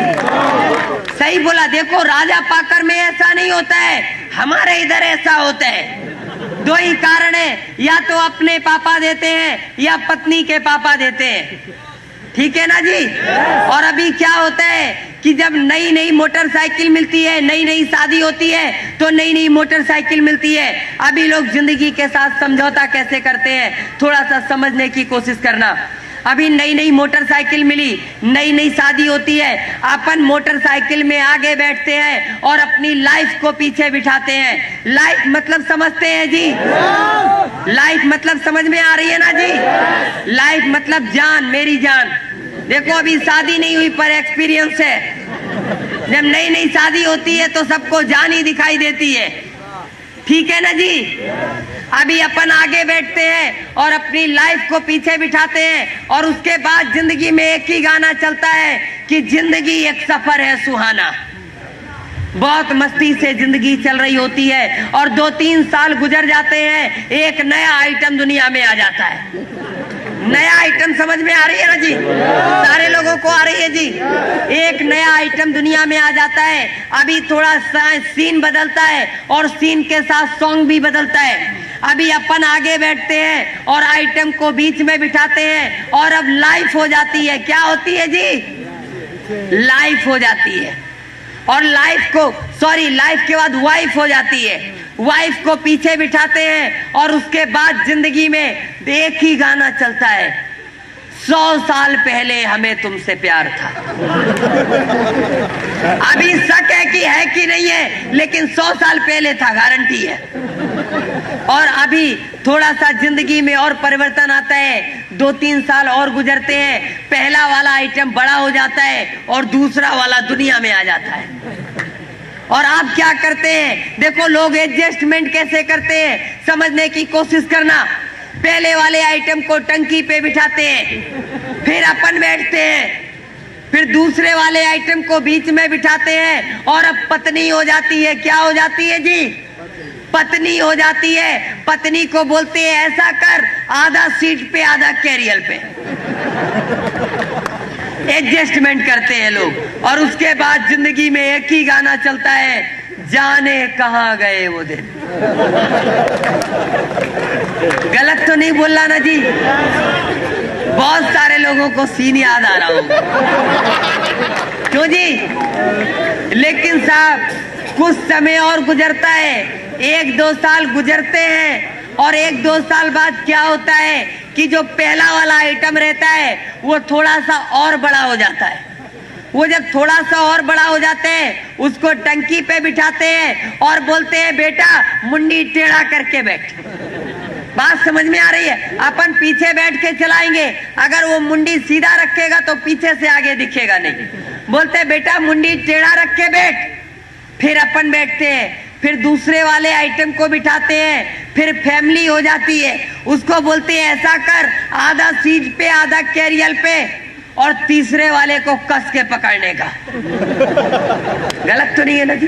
सही बोला। देखो राजा पाकर में ऐसा नहीं होता है, हमारे इधर ऐसा होता है। 2 ही कारण है, या तो अपने पापा देते हैं या पत्नी के पापा देते हैं, ठीक है ना जी? और अभी क्या होता है कि जब नई नई मोटरसाइकिल मिलती है, नई नई शादी होती है तो नई नई मोटरसाइकिल मिलती है। अभी लोग जिंदगी के साथ समझौता कैसे करते हैं, थोड़ा सा समझने की कोशिश करना। अभी नई नई मोटरसाइकिल मिली, नई नई शादी होती है, अपन मोटरसाइकिल में आगे बैठते हैं और अपनी लाइफ को पीछे बिठाते हैं। लाइफ मतलब समझते हैं जी? लाइफ मतलब समझ में आ रही है ना जी? लाइफ मतलब जान, मेरी जान। देखो अभी शादी नहीं हुई पर एक्सपीरियंस है। जब नई नई शादी होती है तो सबको जान ही दिखाई देती है, ठीक है ना जी? अभी अपन आगे बैठते हैं और अपनी लाइफ को पीछे बिठाते हैं और उसके बाद जिंदगी में एक ही गाना चलता है कि जिंदगी एक सफर है सुहाना। बहुत मस्ती से जिंदगी चल रही होती है और 2-3 साल गुजर जाते हैं, एक नया आइटम दुनिया में आ जाता है। नया आइटम समझ में आ रही है ना जी? सारे लोगों को आ रही है जी? एक नया आइटम दुनिया में आ जाता है। अभी थोड़ा सीन बदलता है और सीन के साथ सॉन्ग भी बदलता है। अभी अपन आगे बैठते हैं और आइटम को बीच में बिठाते हैं और अब लाइफ हो जाती है। क्या होती है जी? लाइफ हो जाती है। और लाइफ के बाद वाइफ हो जाती है। वाइफ को पीछे बिठाते हैं और उसके बाद जिंदगी में एक ही गाना चलता है, 100 साल पहले हमें तुमसे प्यार था। अभी शक है कि नहीं है, लेकिन 100 साल पहले था, गारंटी है। और अभी थोड़ा सा जिंदगी में और परिवर्तन आता है, 2-3 साल और गुजरते हैं, पहला वाला आइटम बड़ा हो जाता है और दूसरा वाला दुनिया में आ जाता है। और आप क्या करते हैं? देखो लोग एडजस्टमेंट कैसे करते हैं, समझने की कोशिश करना। पहले वाले आइटम को टंकी पे बिठाते हैं, फिर अपन बैठते हैं, फिर दूसरे वाले आइटम को बीच में बिठाते हैं और अब पत्नी हो जाती है। क्या हो जाती है जी? पत्नी हो जाती है। पत्नी को बोलते हैं ऐसा कर, आधा सीट पे आधा कैरियर पे। एडजस्टमेंट करते हैं लोग और उसके बाद जिंदगी में एक ही गाना चलता है, जाने कहां गए वो दिन। गलत तो नहीं बोल रहा ना जी? बहुत सारे लोगों को सीन याद आ रहा होगा, क्यों जी? लेकिन साहब कुछ समय और गुजरता है, 1-2 साल गुजरते हैं और 1-2 साल बाद क्या होता है कि जो पहला वाला आइटम रहता है वो थोड़ा सा और बड़ा हो जाता है। वो जब थोड़ा सा और बड़ा हो जाते हैं, उसको टंकी पे बिठाते हैं और बोलते हैं बेटा मुंडी टेढ़ा करके बैठ। बात समझ में आ रही है? अपन पीछे बैठ के चलाएंगे, अगर वो मुंडी सीधा रखेगा तो पीछे से आगे दिखेगा नहीं। बोलते बेटा मुंडी टेढ़ा रख के बैठ। फिर अपन बैठते हैं, फिर दूसरे वाले आइटम को बिठाते हैं, फिर फैमिली हो जाती है, उसको बोलते हैं ऐसा कर, आधा सीट पे आधा कैरियर पे, और तीसरे वाले को कस के पकड़ने का। गलत तो नहीं है ना जी?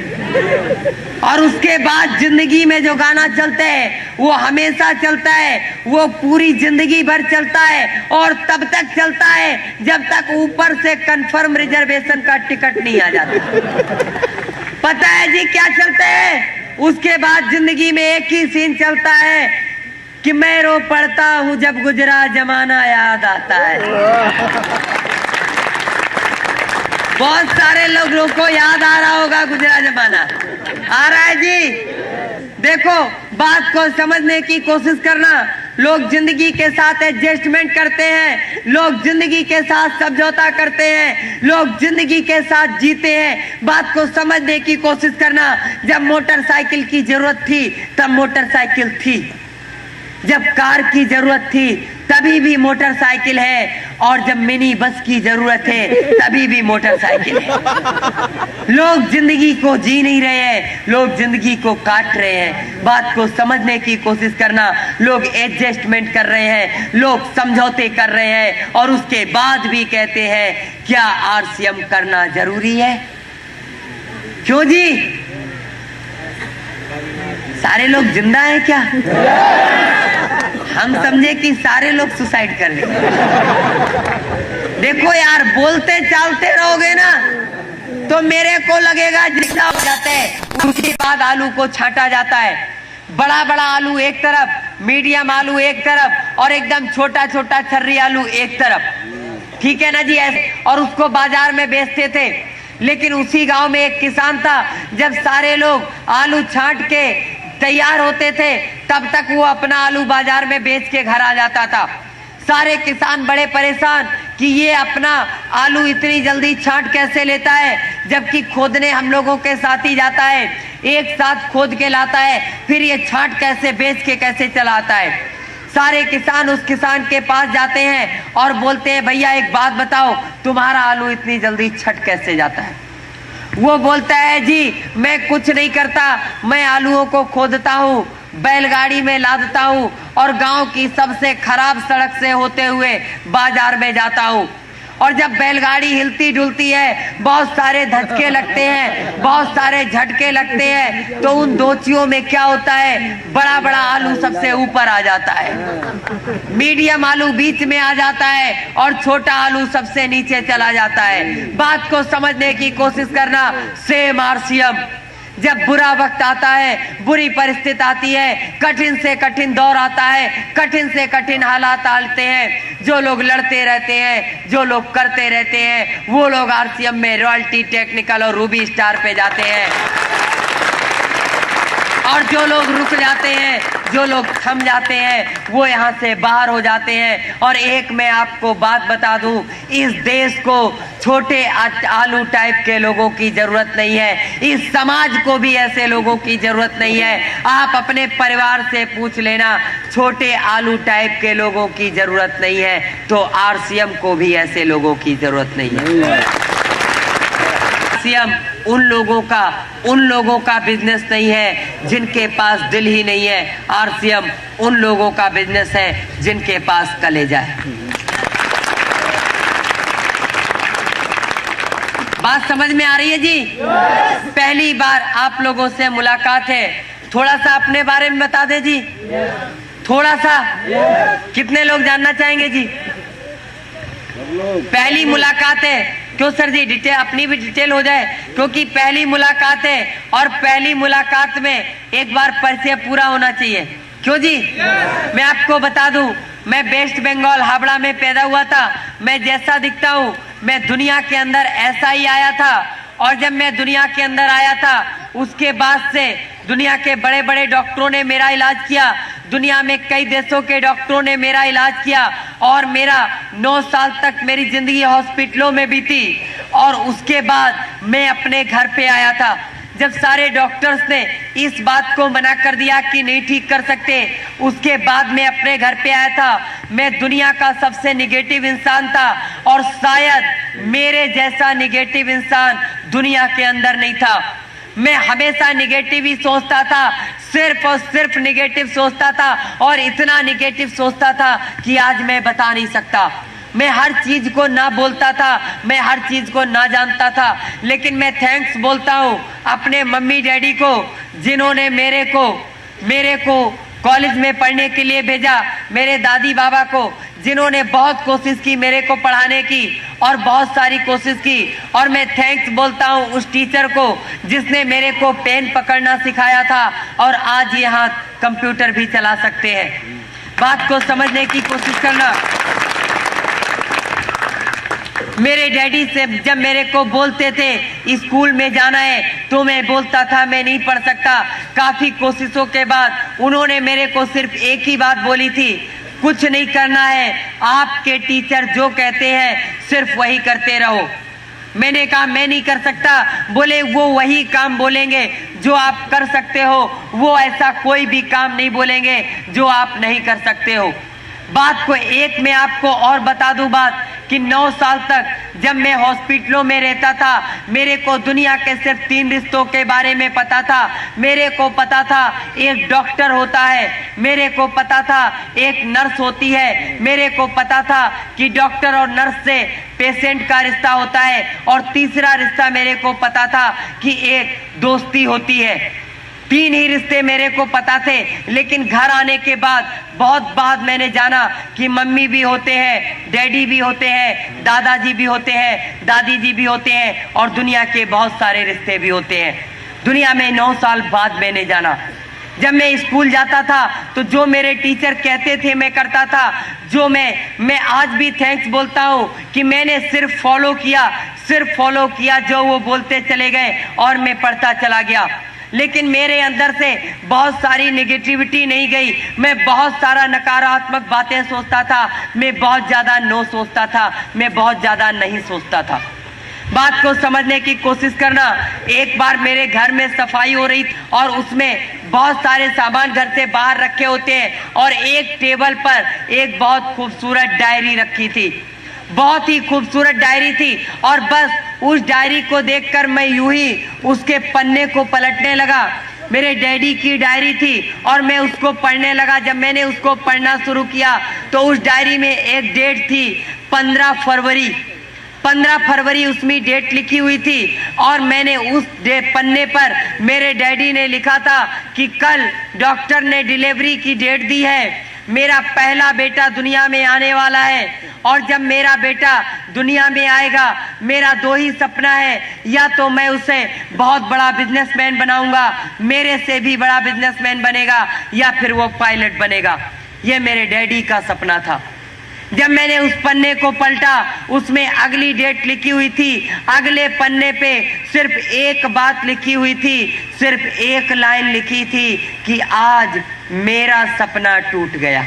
और उसके बाद जिंदगी में जो गाना चलता है वो हमेशा चलता है, वो पूरी जिंदगी भर चलता है और तब तक चलता है जब तक ऊपर से कंफर्म रिजर्वेशन का टिकट नहीं आ जाता। पता है जी क्या चलता है? उसके बाद जिंदगी में एक ही सीन चलता है कि मैं रो पड़ता हूं जब गुजरा जमाना याद आता है। बहुत सारे लोगों को याद आ रहा होगा गुजरा जमाना। आ रहा है जी? देखो बात को समझने की कोशिश करना। लोग जिंदगी के साथ एडजस्टमेंट करते हैं, लोग जिंदगी के साथ समझौता करते हैं, लोग जिंदगी के साथ जीते हैं। बात को समझने की कोशिश करना। जब मोटरसाइकिल की जरूरत थी तब मोटरसाइकिल थी, जब कार की जरूरत थी तभी भी मोटरसाइकिल है, और जब मिनी बस की जरूरत है तभी भी मोटरसाइकिल है। लोग जिंदगी को जी नहीं रहे हैं, लोग जिंदगी को काट रहे हैं। बात को समझने की कोशिश करना। लोग एडजस्टमेंट कर रहे हैं, लोग समझौते कर रहे हैं और उसके बाद भी कहते हैं क्या आरसीएम करना जरूरी है? क्यों जी? सारे लोग जिंदा हैं क्या? हम समझे कि सारे लोग सुसाइड कर लेंगे। देखो यार, बोलते चालते रहोगे ना तो मेरे को लगेगा जिंदा हो जाते हैं। उसके बाद आलू को छांटा जाता है, बड़ा बड़ा आलू एक तरफ, मीडियम आलू एक तरफ और एकदम छोटा छोटा छर्री आलू एक तरफ। ठीक है ना जी? ऐसे और उसको बाजार में बेचते थे। लेकिन उसी गांव में एक किसान था, जब सारे लोग आलू छांट के तैयार होते थे तब तक वो अपना आलू बाजार में बेच के घर आ जाता था। सारे किसान बड़े परेशान कि ये अपना आलू इतनी जल्दी छांट कैसे लेता है, जबकि खोदने हम लोगों के साथ ही जाता है, एक साथ खोद के लाता है, फिर ये छांट कैसे बेच के कैसे चलाता है। सारे किसान उस किसान के पास जाते हैं और बोलते हैं भैया एक बात बताओ, तुम्हारा आलू इतनी जल्दी छट कैसे जाता है? वो बोलता है जी मैं कुछ नहीं करता, मैं आलूओं को खोदता हूँ, बैलगाड़ी में लादता हूँ और गांव की सबसे खराब सड़क से होते हुए बाजार में जाता हूँ। और जब बैलगाड़ी हिलती डुलती है, बहुत सारे धक्के लगते हैं, बहुत सारे झटके लगते हैं, तो उन दोचियों में क्या होता है, बड़ा बड़ा आलू सबसे ऊपर आ जाता है, मीडियम आलू बीच में आ जाता है और छोटा आलू सबसे नीचे चला जाता है। बात को समझने की कोशिश करना। सेम आरसीएम, जब बुरा वक्त आता है, बुरी परिस्थिति आती है, कठिन से कठिन दौर आता है, कठिन से कठिन हालात आते हैं, जो लोग लड़ते रहते हैं, जो लोग करते रहते हैं, वो लोग आरसीएम में रॉयल्टी, टेक्निकल और रूबी स्टार पे जाते हैं। और जो लोग रुक जाते हैं, जो लोग थम जाते हैं, वो यहाँ से बाहर हो जाते हैं। और एक मैं आपको बात बता दूं, इस देश को छोटे आलू टाइप के लोगों की जरूरत नहीं है, इस समाज को भी ऐसे लोगों की जरूरत नहीं है। आप अपने परिवार से पूछ लेना, छोटे आलू टाइप के लोगों की जरूरत नहीं है, तो आरसीएम को भी ऐसे लोगों की जरूरत नहीं है। आरसीएम उन लोगों का बिजनेस नहीं है जिनके पास दिल ही नहीं है। आरसीएम उन लोगों का बिजनेस है जिनके पास कलेजा है। बात समझ में आ रही है जी? पहली बार आप लोगों से मुलाकात है, थोड़ा सा अपने बारे में बता दे जी। थोड़ा सा कितने लोग जानना चाहेंगे जी? पहली मुलाकात है। क्यों सर जी, डिटेल अपनी भी डिटेल हो जाए, क्योंकि पहली मुलाकात है और पहली मुलाकात में एक बार परिचय पूरा होना चाहिए। क्यों जी? मैं आपको बता दूं, मैं वेस्ट बंगाल हावड़ा में पैदा हुआ था। मैं जैसा दिखता हूँ, मैं दुनिया के अंदर ऐसा ही आया था। और जब मैं दुनिया के अंदर आया था, उसके बाद से दुनिया के बड़े बड़े डॉक्टरों ने मेरा इलाज किया, दुनिया में कई देशों के डॉक्टरों ने मेरा इलाज किया, और मेरा 9 साल तक मेरी जिंदगी हॉस्पिटलों में बीती। और उसके बाद मैं अपने घर पे आया था, जब सारे डॉक्टर्स ने इस बात को मना कर दिया कि नहीं ठीक कर सकते। उसके बाद मैं अपने घर पे आया था। मैं दुनिया का सबसे निगेटिव इंसान था, और शायद मेरे जैसा निगेटिव इंसान दुनिया के अंदर नहीं था। मैं हमेशा निगेटिव ही सोचता था, सिर्फ और सिर्फ निगेटिव सोचता था, और इतना निगेटिव सोचता था कि आज मैं बता नहीं सकता। मैं हर चीज को ना बोलता था, मैं हर चीज को ना जानता था, लेकिन मैं थैंक्स बोलता हूँ अपने मम्मी डैडी को, जिन्होंने मेरे को कॉलेज में पढ़ने के लिए भेजा, मेरे दादी बाबा को, जिन्होंने बहुत कोशिश की मेरे को पढ़ाने की, और बहुत सारी कोशिश की। और मैं थैंक्स बोलता हूँ उस टीचर को जिसने मेरे को पेन पकड़ना सिखाया था, और आज ये हाथ कंप्यूटर भी चला सकते हैं। बात को समझने की कोशिश करना। मेरे डैडी से जब मेरे को बोलते थे स्कूल में जाना है, तो मैं बोलता था मैं नहीं पढ़ सकता। काफी कोशिशों के बाद उन्होंने मेरे को सिर्फ एक ही बात बोली थी, कुछ नहीं करना है, आपके टीचर जो कहते हैं सिर्फ वही करते रहो। मैंने कहा मैं नहीं कर सकता। बोले वो वही काम बोलेंगे जो आप कर सकते हो, वो ऐसा कोई भी काम नहीं बोलेंगे जो आप नहीं कर सकते हो। बात को एक मैं आपको और बता दूं बात, कि 9 साल तक जब मैं हॉस्पिटलों में रहता था, मेरे को दुनिया के सिर्फ 3 रिश्तों के बारे में पता था। मेरे को पता था एक डॉक्टर होता है, मेरे को पता था एक नर्स होती है, मेरे को पता था कि डॉक्टर और नर्स से पेशेंट का रिश्ता होता है, और तीसरा रिश्ता मेरे को पता था कि एक दोस्ती होती है। 3 ही रिश्ते मेरे को पता थे। लेकिन घर आने के बाद बहुत बाद मैंने जाना कि मम्मी भी होते हैं, डैडी भी होते हैं, दादाजी भी होते हैं, दादी जी भी होते हैं, और दुनिया के बहुत सारे रिश्ते भी होते हैं। दुनिया में 9 साल बाद मैंने जाना। जब मैं स्कूल जाता था तो जो मेरे टीचर कहते थे मैं करता था। जो मैं आज भी थैंक्स बोलता हूँ कि मैंने सिर्फ फॉलो किया जो वो बोलते चले गए, और मैं पढ़ता चला गया। लेकिन मेरे अंदर से बहुत सारी नेगेटिविटी नहीं गई। मैं बहुत सारा नकारात्मक बातें सोचता था, मैं बहुत ज्यादा नो सोचता था, मैं बहुत ज्यादा नहीं सोचता था। बात को समझने की कोशिश करना। एक बार मेरे घर में सफाई हो रही और उसमें बहुत सारे सामान घर से बाहर रखे होते हैं, और एक टेबल पर एक बहुत खूबसूरत डायरी रखी थी, बहुत ही खूबसूरत डायरी थी। और बस उस डायरी को देखकर मैं यूं ही उसके पन्ने को पलटने लगा। मेरे डैडी की डायरी थी और मैं उसको पढ़ने लगा। जब मैंने उसको पढ़ना शुरू किया तो उस डायरी में एक डेट थी 15 फरवरी। 15 फरवरी उसमें डेट लिखी हुई थी और मैंने उस पन्ने पर मेरे डैडी ने लिखा था कि कल डॉक्टर ने डिलीवरी की डेट दी है, मेरा पहला बेटा दुनिया में आने वाला है और जब मेरा बेटा दुनिया में आएगा मेरा दो ही सपना है, या तो मैं उसे बहुत बड़ा बिजनेसमैन बनाऊंगा, मेरे से भी बड़ा बिजनेसमैन बनेगा, या फिर वो पायलट बनेगा। ये मेरे डैडी का सपना था। जब मैंने उस पन्ने को पलटा उसमें अगली डेट लिखी हुई थी, अगले पन्ने पे सिर्फ एक बात लिखी हुई थी, सिर्फ एक लाइन लिखी थी कि आज मेरा सपना टूट गया।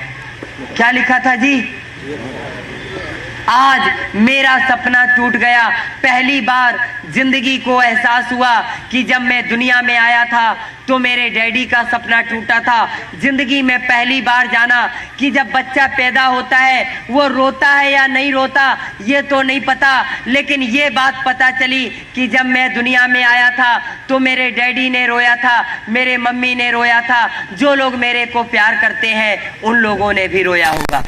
क्या लिखा था जी? आज मेरा सपना टूट गया। पहली बार जिंदगी को एहसास हुआ कि जब मैं दुनिया में आया था तो मेरे डैडी का सपना टूटा था। जिंदगी में पहली बार जाना कि जब बच्चा पैदा होता है वो रोता है या नहीं रोता ये तो नहीं पता, लेकिन ये बात पता चली कि जब मैं दुनिया में आया था तो मेरे डैडी ने रोया था, मेरे मम्मी ने रोया था, जो लोग मेरे को प्यार करते हैं उन लोगों ने भी रोया होगा।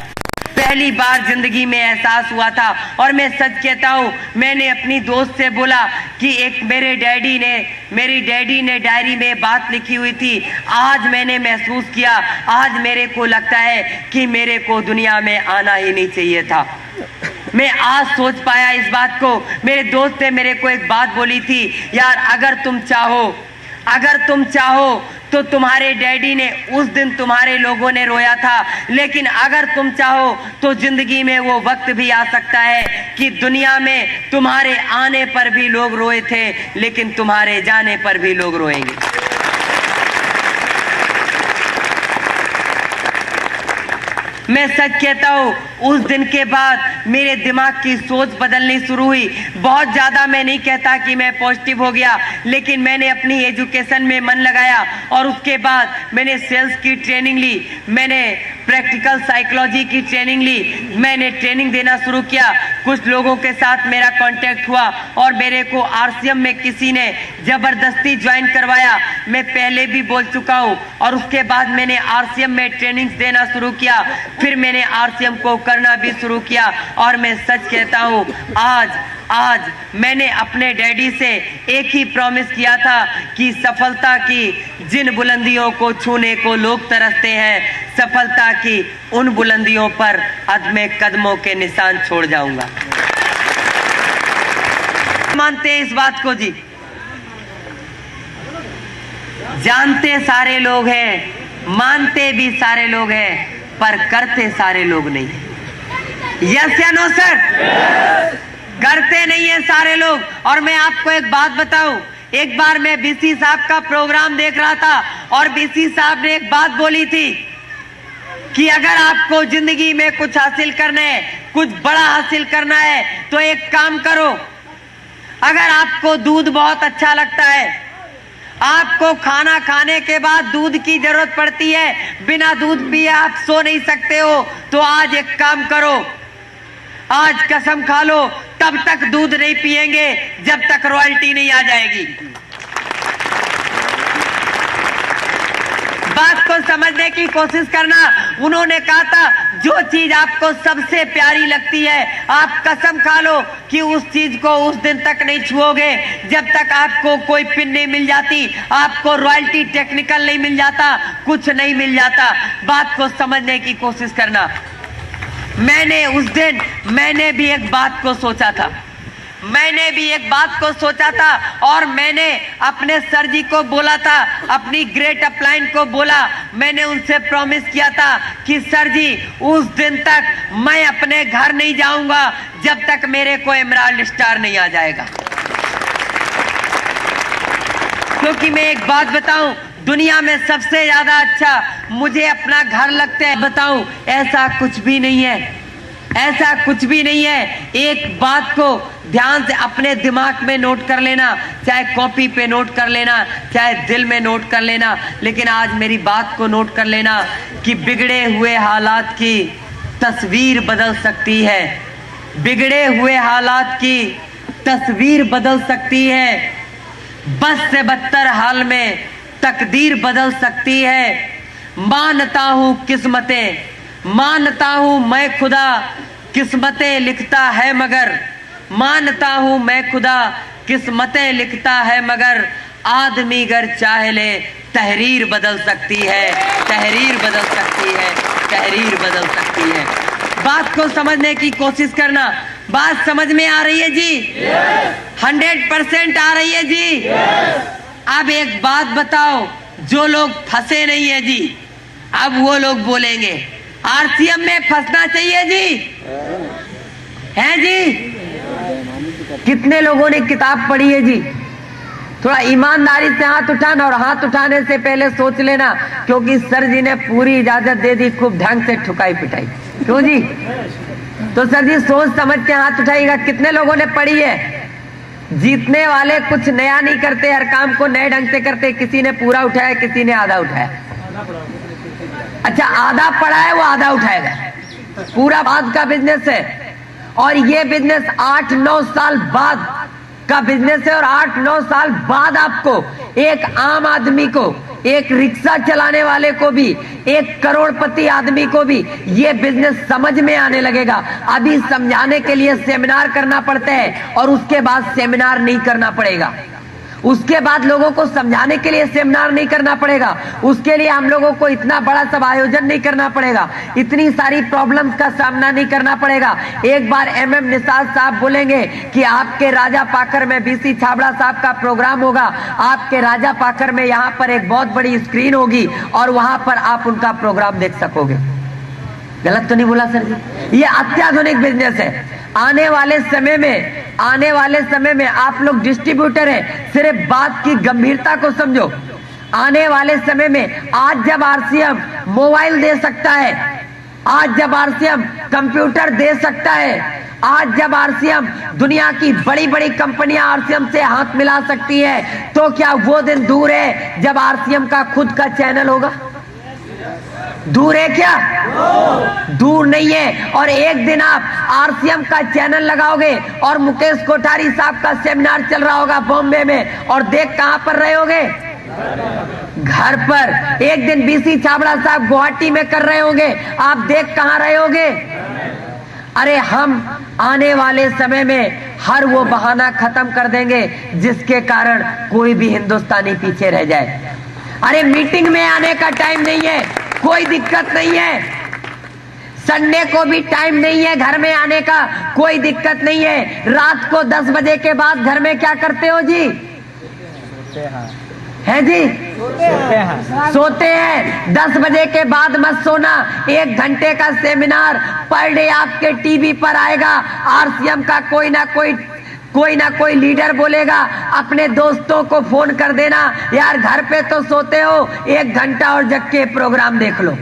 पहली बार जिंदगी में एहसास हुआ था। और मैं सच कहता हूँ, मैंने अपनी दोस्त से बोला कि एक मेरी डैडी ने डायरी में बात लिखी हुई थी, आज मैंने महसूस किया, आज मेरे को लगता है कि मेरे को दुनिया में आना ही नहीं चाहिए था। मैं आज सोच पाया इस बात को। मेरे दोस्त ने मेरे को एक बात बोली थी, यार अगर तुम चाहो तो तुम्हारे डैडी ने उस दिन तुम्हारे लोगों ने रोया था, लेकिन अगर तुम चाहो तो जिंदगी में वो वक्त भी आ सकता है कि दुनिया में तुम्हारे आने पर भी लोग रोए थे, लेकिन तुम्हारे जाने पर भी लोग रोएंगे। मैं सच कहता हूँ, उस दिन के बाद मेरे दिमाग की सोच बदलनी शुरू हुई। बहुत ज़्यादा मैं नहीं कहता कि मैं पॉजिटिव हो गया, लेकिन मैंने अपनी एजुकेशन में मन लगाया और उसके बाद मैंने सेल्स की ट्रेनिंग ली, मैंने प्रैक्टिकल साइकोलॉजी की ट्रेनिंग ली, मैंने ट्रेनिंग देना शुरू किया। कुछ लोगों के साथ मेरा कांटेक्ट हुआ और मेरे को आरसीएम में किसी ने ज़बरदस्ती ज्वाइन करवाया। मैं पहले भी बोल चुका हूँ। और उसके बाद मैंने आरसीएम में ट्रेनिंग देना शुरू किया, फिर मैंने आरसीएम को करना भी शुरू किया। और मैं सच कहता हूँ, आज मैंने अपने डैडी से एक ही प्रॉमिस किया था कि सफलता की जिन बुलंदियों को छूने को लोग तरसते हैं, सफलता की उन बुलंदियों पर अदमे कदमों के निशान छोड़ जाऊंगा। मानते हैं इस बात को जी? जानते सारे लोग हैं, मानते भी सारे लोग हैं, पर करते सारे लोग नहीं। यस या नो सर? करते नहीं है सारे लोग। और मैं आपको एक बात बताऊं, एक बार मैं बीसी साहब का प्रोग्राम देख रहा था और बीसी साहब ने एक बात बोली थी कि अगर आपको जिंदगी में कुछ हासिल करना है, कुछ बड़ा हासिल करना है, तो एक काम करो। अगर आपको दूध बहुत अच्छा लगता है, आपको खाना खाने के बाद दूध की जरूरत पड़ती है, बिना दूध पिए आप सो नहीं सकते हो, तो आज एक काम करो, आज कसम खा लो, तब तक दूध नहीं पिएंगे जब तक रॉयल्टी नहीं आ जाएगी। बात को समझने की कोशिश करना। उन्होंने कहा था, जो चीज आपको सबसे प्यारी लगती है, आप कसम खा लो कि उस चीज को उस दिन तक नहीं छुओगे जब तक आपको कोई पिन नहीं मिल जाती, आपको रॉयल्टी टेक्निकल नहीं मिल जाता, कुछ नहीं मिल जाता। बात को समझने की कोशिश करना। मैंने उस दिन भी एक बात को सोचा था और मैंने अपने सर जी को बोला था, अपनी ग्रेट अपलाइन को बोला, मैंने उनसे प्रॉमिस किया था कि सर जी उस दिन तक मैं अपने घर नहीं जाऊंगा जब तक मेरे को एमराल्ड स्टार नहीं आ जाएगा। क्योंकि मैं एक बात बताऊं, दुनिया में सबसे ज्यादा अच्छा मुझे अपना घर लगता है। बताऊं, ऐसा कुछ भी नहीं है, ऐसा कुछ भी नहीं है। एक बात को ध्यान से अपने दिमाग में नोट कर लेना, चाहे कॉपी पे नोट कर लेना, चाहे दिल में नोट कर लेना, लेकिन आज मेरी बात को नोट कर लेना कि बिगड़े हुए हालात की तस्वीर बदल सकती है। बिगड़े हुए हालात की तस्वीर बदल सकती है। बस से बदतर हाल में तकदीर बदल सकती है। मानता हूं किस्मतें, मानता हूं मैं खुदा, किस्मतें लिखता है मगर, मानता हूं मैं खुदा, किस्मतें लिखता है मगर, आदमी अगर चाहे ले तहरीर बदल सकती है, तहरीर बदल सकती है, तहरीर बदल सकती है। बात को समझने की कोशिश करना। बात समझ में आ रही है जी? 100% आ रही है जी? अब एक बात बताओ, जो लोग फंसे नहीं है जी, अब वो लोग बोलेंगे आरसीएम में फंसना चाहिए जी, है जी? कितने लोगों ने किताब पढ़ी है जी? थोड़ा ईमानदारी से हाथ उठाना, और हाथ उठाने से पहले सोच लेना, क्योंकि सर जी ने पूरी इजाजत दे दी, खूब ढंग से ठुकाई पिटाई। क्यों जी? तो सर जी सोच समझ के हाथ उठाइएगा। कितने लोगों ने पढ़ी है? जीतने वाले कुछ नया नहीं करते, हर काम को नए ढंग से करते। किसी ने पूरा उठाया, किसी ने आधा उठाया। अच्छा, आधा पढ़ा है वो आधा उठाएगा। पूरा बाद का बिजनेस है, और ये बिजनेस 8-9 साल बाद का बिजनेस है। और 8-9 साल बाद आपको, एक आम आदमी को, एक रिक्शा चलाने वाले को भी, एक करोड़पति आदमी को भी ये बिजनेस समझ में आने लगेगा। अभी समझाने के लिए सेमिनार करना पड़ता है, और उसके बाद सेमिनार नहीं करना पड़ेगा। उसके बाद लोगों को समझाने के लिए सेमिनार नहीं करना पड़ेगा। उसके लिए हम लोगों को इतना बड़ा सब आयोजन नहीं करना पड़ेगा, इतनी सारी प्रॉब्लम्स का सामना नहीं करना पड़ेगा। एक बार MM निषाद साहब बोलेंगे कि आपके राजा पाकर में BC छाबड़ा साहब का प्रोग्राम होगा, आपके राजा पाकर में यहाँ पर एक बहुत बड़ी स्क्रीन होगी, और वहां पर आप उनका प्रोग्राम देख सकोगे। गलत तो नहीं बोला सर जी? ये अत्याधुनिक बिजनेस है। आने वाले समय में आप लोग डिस्ट्रीब्यूटर हैं, सिर्फ बात की गंभीरता को समझो। आने वाले समय में, आज जब RCM मोबाइल दे सकता है, आज जब RCM कंप्यूटर दे सकता है, आज जब RCM दुनिया की बड़ी बड़ी कंपनियां RCM से हाथ मिला सकती है, तो क्या वो दिन दूर है जब RCM का खुद का चैनल होगा? दूर है क्या? दूर नहीं है। और एक दिन आप RCM का चैनल लगाओगे, और मुकेश कोठारी साहब का सेमिनार चल रहा होगा बॉम्बे में, और देख कहां पर रहे होगे? घर पर। एक दिन BC छाबड़ा साहब गुवाहाटी में कर रहे होंगे, आप देख कहां रहे होगे? अरे हम आने वाले समय में हर वो बहाना खत्म कर देंगे जिसके कारण कोई भी हिंदुस्तानी पीछे रह जाए। अरे मीटिंग में आने का टाइम नहीं है, कोई दिक्कत नहीं है। संडे को भी टाइम नहीं है घर में आने का, कोई दिक्कत नहीं है। रात को 10 बजे के बाद घर में क्या करते हो जी? है जी? सोते हैं। 10 बजे के बाद मत सोना। 1 घंटे का सेमिनार पर डे आपके टीवी पर आएगा। RCM का कोई ना कोई लीडर बोलेगा, अपने दोस्तों को फोन कर देना, यार घर पे तो सोते हो, 1 घंटा और जग के प्रोग्राम देख लो।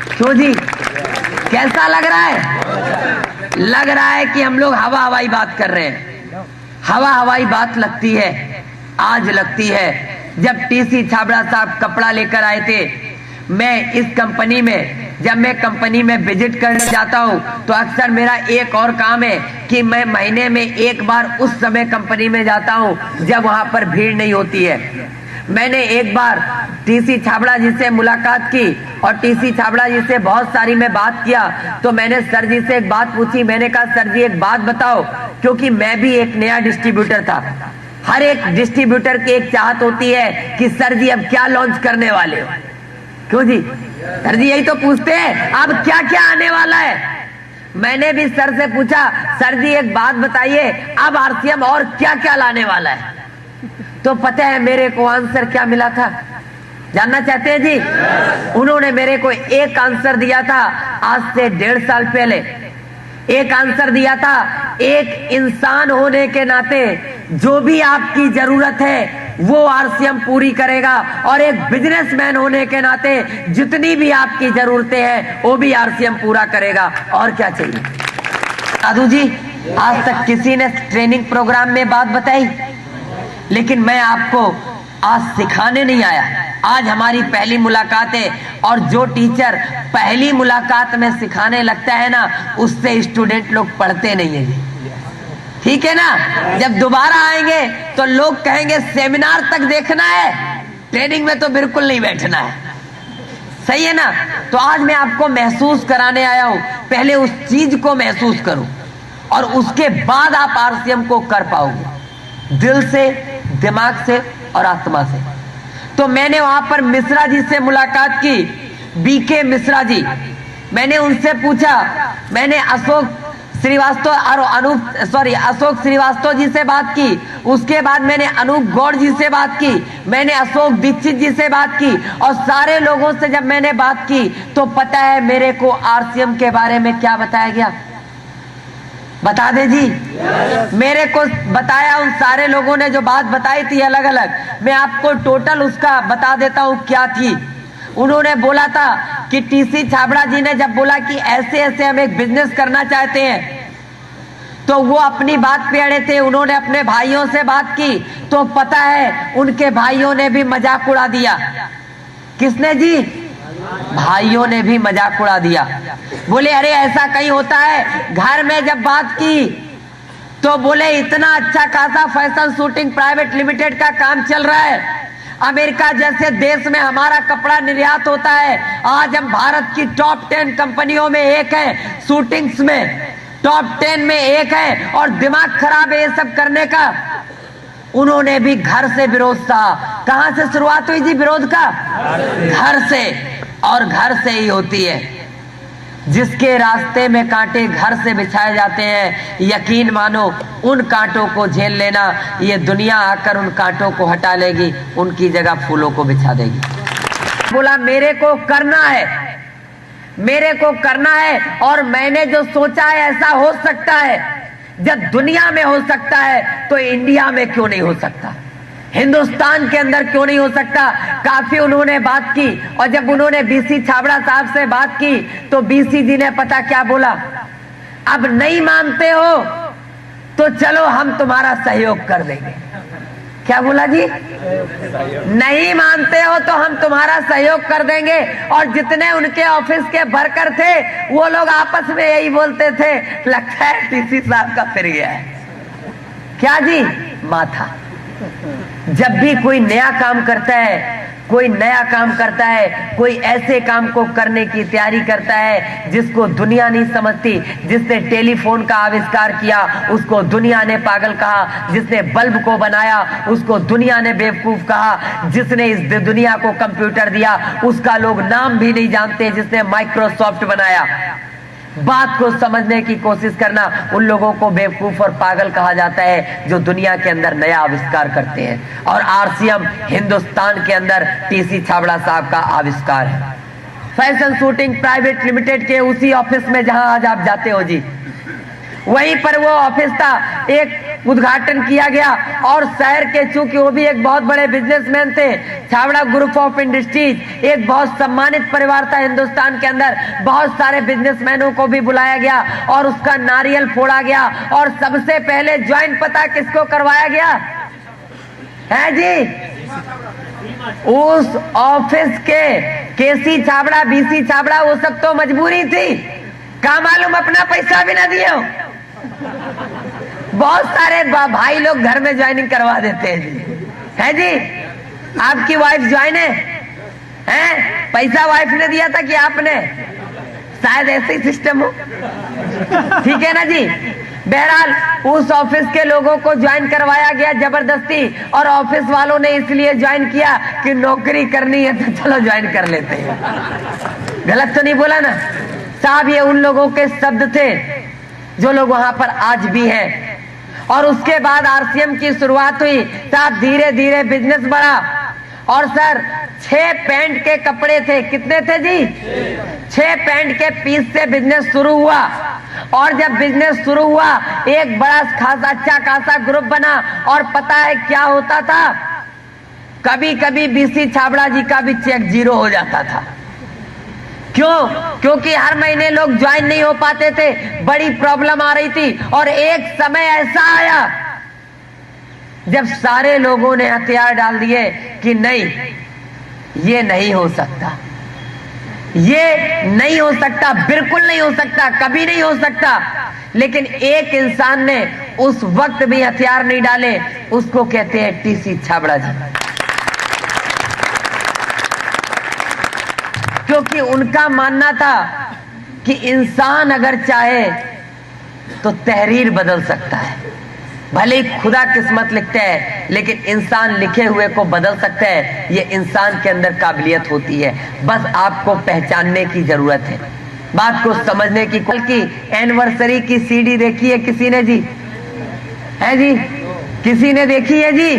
क्यों जी? कैसा लग रहा है? लग रहा है कि हम लोग हवाई बात कर रहे हैं। हवाई बात लगती है, आज लगती है। जब TC छाबड़ा साहब कपड़ा लेकर आए थे, मैं इस कंपनी में, जब मैं कंपनी में विजिट करने जाता हूं, तो अक्सर मेरा एक और काम है कि मैं महीने में एक बार उस समय कंपनी में जाता हूं जब वहां पर भीड़ नहीं होती है। मैंने एक बार TC छाबड़ा जी से मुलाकात की, और TC छाबड़ा जी से बहुत सारी मैं बात किया। तो मैंने सर जी से एक बात पूछी। मैंने कहा, सर जी एक बात बताओ, क्योंकि मैं भी एक नया डिस्ट्रीब्यूटर था। हर एक डिस्ट्रीब्यूटर की एक चाहत होती है कि सर जी अब क्या लॉन्च करने वाले हो? क्यों जी? सर जी यही तो पूछते हैं, अब क्या क्या आने वाला है? मैंने भी सर से पूछा, सर जी एक बात बताइए, अब RCM और क्या क्या लाने वाला है? तो पता है मेरे को आंसर क्या मिला था? जानना चाहते हैं जी? उन्होंने मेरे को एक आंसर दिया था आज से 1.5 साल पहले। एक आंसर दिया था, एक इंसान होने के नाते जो भी आपकी जरूरत है वो RCM पूरी करेगा, और एक बिजनेसमैन होने के नाते जितनी भी आपकी जरूरतें हैं वो भी RCM पूरा करेगा। और क्या चाहिए? साधु जी, आज तक किसी ने ट्रेनिंग प्रोग्राम में बात बताई, लेकिन मैं आपको आज सिखाने नहीं आया। आज हमारी पहली मुलाकात है, और जो टीचर पहली मुलाकात में सिखाने लगता है ना, उससे स्टूडेंट लोग पढ़ते नहीं है। ठीक है ना। जब दोबारा आएंगे तो लोग कहेंगे सेमिनार तक देखना है, ट्रेनिंग में तो बिल्कुल नहीं बैठना है। सही है ना। तो आज मैं आपको महसूस कराने आया हूं, पहले उस चीज को महसूस करो और उसके बाद आप आरसीएम को कर पाओगे, दिल से, दिमाग से और आत्मा से। तो मैंने वहां पर मिश्रा जी से मुलाकात की, बीके मिश्रा जी। मैंने उनसे पूछा, मैंने अशोक श्रीवास्तव जी से बात की, उसके बाद मैंने अनूप गौड़ जी से बात की, मैंने अशोक दीक्षित जी से बात की, और सारे लोगों से जब मैंने बात की तो पता है मेरे को आरसीएम के बारे में क्या बताया गया? बता दे जी। मेरे को बताया, उन सारे लोगों ने जो बात बताई थी अलग अलग, मैं आपको टोटल उसका बता देता हूं क्या थी। उन्होंने बोला था कि टीसी छाबड़ा जी ने जब बोला कि ऐसे ऐसे हम एक बिजनेस करना चाहते हैं, तो वो अपनी बात पे अड़े थे। उन्होंने अपने भाइयों से बात की तो पता है उनके भाइयों ने भी मजाक उड़ा दिया। किसने जी? भाइयों ने भी मजाक उड़ा दिया। बोले अरे ऐसा कहीं होता है। घर में जब बात की तो बोले इतना अच्छा खासा फैशन शूटिंग प्राइवेट लिमिटेड का काम चल रहा है, अमेरिका जैसे देश में हमारा कपड़ा निर्यात होता है, आज हम भारत की टॉप 10 कंपनियों में एक है, शूटिंग्स में टॉप 10 में एक है, और दिमाग खराब है ये सब करने का। उन्होंने भी घर से विरोध था। कहां से शुरुआत हुई जी विरोध का? घर से। और घर से ही होती है। जिसके रास्ते में कांटे घर से बिछाए जाते हैं, यकीन मानो उन कांटों को झेल लेना, ये दुनिया आकर उन कांटों को हटा लेगी, उनकी जगह फूलों को बिछा देगी। बोला मेरे को करना है, मेरे को करना है, और मैंने जो सोचा है ऐसा हो सकता है। जब दुनिया में हो सकता है तो इंडिया में क्यों नहीं हो सकता, हिंदुस्तान के अंदर क्यों नहीं हो सकता। काफी उन्होंने बात की, और जब उन्होंने बीसी छाबड़ा साहब से बात की तो बीसी जी ने पता क्या बोला? अब नहीं मानते हो तो चलो हम तुम्हारा सहयोग कर देंगे। क्या बोला जी? नहीं मानते हो तो हम तुम्हारा सहयोग कर देंगे। और जितने उनके ऑफिस के वर्कर थे वो लोग आपस में यही बोलते थे, लगता है टीसी साहब का फिर गया है। क्या जी? माथा। जब भी कोई नया काम करता है, कोई नया काम करता है, कोई ऐसे काम को करने की तैयारी करता है जिसको दुनिया नहीं समझती, जिसने टेलीफोन का आविष्कार किया उसको दुनिया ने पागल कहा, जिसने बल्ब को बनाया उसको दुनिया ने बेवकूफ कहा, जिसने इस दुनिया को कंप्यूटर दिया उसका लोग नाम भी नहीं जानते, जिसने माइक्रोसॉफ्ट बनाया। बात को समझने की कोशिश करना, उन लोगों को बेवकूफ और पागल कहा जाता है जो दुनिया के अंदर नया आविष्कार करते हैं। और आरसीएम हिंदुस्तान के अंदर टीसी छाबड़ा साहब का आविष्कार है। फैशन शूटिंग प्राइवेट लिमिटेड के उसी ऑफिस में जहां आज आप जाते हो जी, वहीं पर वो ऑफिस था। एक उद्घाटन किया गया, और शहर के, चूंकि वो भी एक बहुत बड़े बिजनेसमैन थे, छाबड़ा ग्रुप ऑफ इंडस्ट्रीज एक बहुत सम्मानित परिवार था हिंदुस्तान के अंदर, बहुत सारे बिजनेसमैनों को भी बुलाया गया और उसका नारियल फोड़ा गया। और सबसे पहले ज्वाइन पता किसको करवाया गया है जी? उस ऑफिस के केसी छाबड़ा, बीसी छाबड़ा, वो सब तो मजबूरी थी, क्या मालूम अपना पैसा भी ना दिए। बहुत सारे भाई लोग घर में ज्वाइनिंग करवा देते हैं जी, है जी? आपकी वाइफ ज्वाइन है? पैसा वाइफ ने दिया था कि आपने? शायद ऐसे ही सिस्टम हो, ठीक है ना जी। बहरहाल उस ऑफिस के लोगों को ज्वाइन करवाया गया जबरदस्ती, और ऑफिस वालों ने इसलिए ज्वाइन किया कि नौकरी करनी है तो चलो ज्वाइन कर लेते हैं। गलत तो नहीं बोला ना साहब? ये उन लोगों के शब्द थे जो लोग वहां पर आज भी हैं। और उसके बाद आरसीएम की शुरुआत हुई साहब, धीरे धीरे बिजनेस बढ़ा। और सर 6 पैंट के कपड़े थे, कितने थे जी? 6 पैंट के पीस से बिजनेस शुरू हुआ। और जब बिजनेस शुरू हुआ एक बड़ा खासा अच्छा खासा ग्रुप बना। और पता है क्या होता था? कभी कभी बीसी छाबड़ा जी का भी चेक 0 हो जाता था। क्यों? क्योंकि हर महीने लोग ज्वाइन नहीं हो पाते थे, बड़ी प्रॉब्लम आ रही थी। और एक समय ऐसा आया जब सारे लोगों ने हथियार डाल दिए कि नहीं, ये नहीं हो सकता, ये नहीं हो सकता, बिल्कुल नहीं हो सकता, कभी नहीं हो सकता। लेकिन एक इंसान ने उस वक्त भी हथियार नहीं डाले, उसको कहते हैं टीसी छाबड़ा जी। क्योंकि उनका मानना था कि इंसान अगर चाहे तो तहरीर बदल सकता है। भले ही खुदा किस्मत लिखते हैं, लेकिन इंसान लिखे हुए को बदल सकता है। ये इंसान के अंदर काबिलियत होती है, बस आपको पहचानने की जरूरत है, बात को समझने की। कल की एनिवर्सरी की सीडी देखी है किसी ने जी? है जी? किसी ने देखी है जी?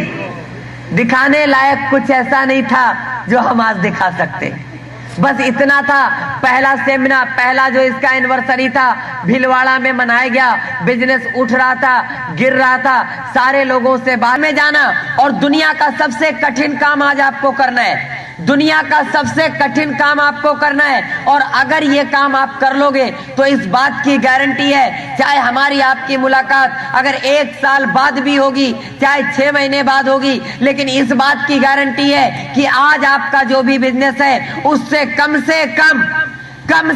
दिखाने लायक कुछ ऐसा नहीं था जो हम आज दिखा सकते। बस इतना था, पहला सेमिनार, पहला जो इसका एनिवर्सरी था भीलवाड़ा में मनाया गया। बिजनेस उठ रहा था, गिर रहा था, सारे लोगों से बाहर में जाना। और दुनिया का सबसे कठिन काम आज आपको करना है, दुनिया का सबसे कठिन काम आपको करना है। और अगर ये काम आप कर लोगे तो इस बात की गारंटी है, चाहे हमारी आपकी मुलाकात अगर 1 साल बाद भी होगी, चाहे 6 महीने बाद होगी, लेकिन इस बात की गारंटी है कि आज आपका जो भी बिजनेस है उससे कम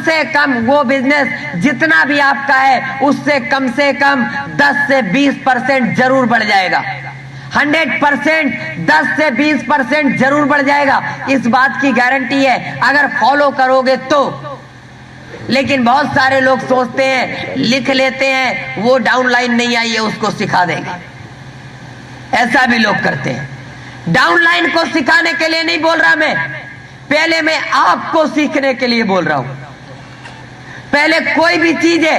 से कम वो बिजनेस जितना भी आपका है उससे कम 10 से 20% जरूर बढ़ जाएगा। 100% 10 से 20% जरूर बढ़ जाएगा, इस बात की गारंटी है अगर फॉलो करोगे तो। लेकिन बहुत सारे लोग सोचते हैं, लिख लेते हैं, वो डाउनलाइन नहीं आई है उसको सिखा देंगे, ऐसा भी लोग करते हैं। डाउनलाइन को सिखाने के लिए नहीं बोल रहा मैं, पहले मैं आपको सीखने के लिए बोल रहा हूं। पहले कोई भी चीज है,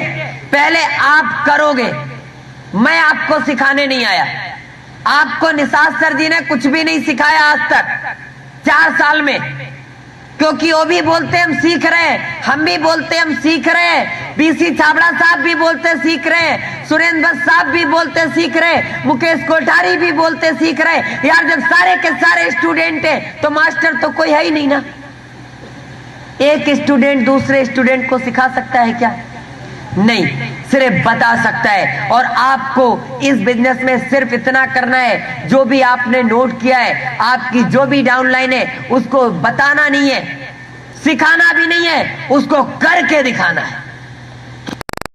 पहले आप करोगे, मैं आपको सिखाने नहीं आया। आपको निसार सर जी ने कुछ भी नहीं सिखाया आज तक 4 साल में, क्योंकि वो भी बोलते हम सीख रहे हैं, हम भी बोलते हम सीख रहे हैं, पीसी छाबड़ा साहब भी बोलते सीख रहे हैं, सुरेंद्र भट्ट साहब भी बोलते सीख रहे हैं, मुकेश कोठारी भी बोलते सीख रहे हैं। यार जब सारे के सारे स्टूडेंट हैं तो मास्टर तो कोई है ही नहीं ना। एक स्टूडेंट दूसरे स्टूडेंट को सिखा सकता है क्या? नहीं, सिर्फ बता सकता है। और आपको इस बिजनेस में सिर्फ इतना करना है, जो भी आपने नोट किया है, आपकी जो भी डाउनलाइन है, उसको बताना नहीं है, सिखाना भी नहीं है, उसको करके दिखाना है।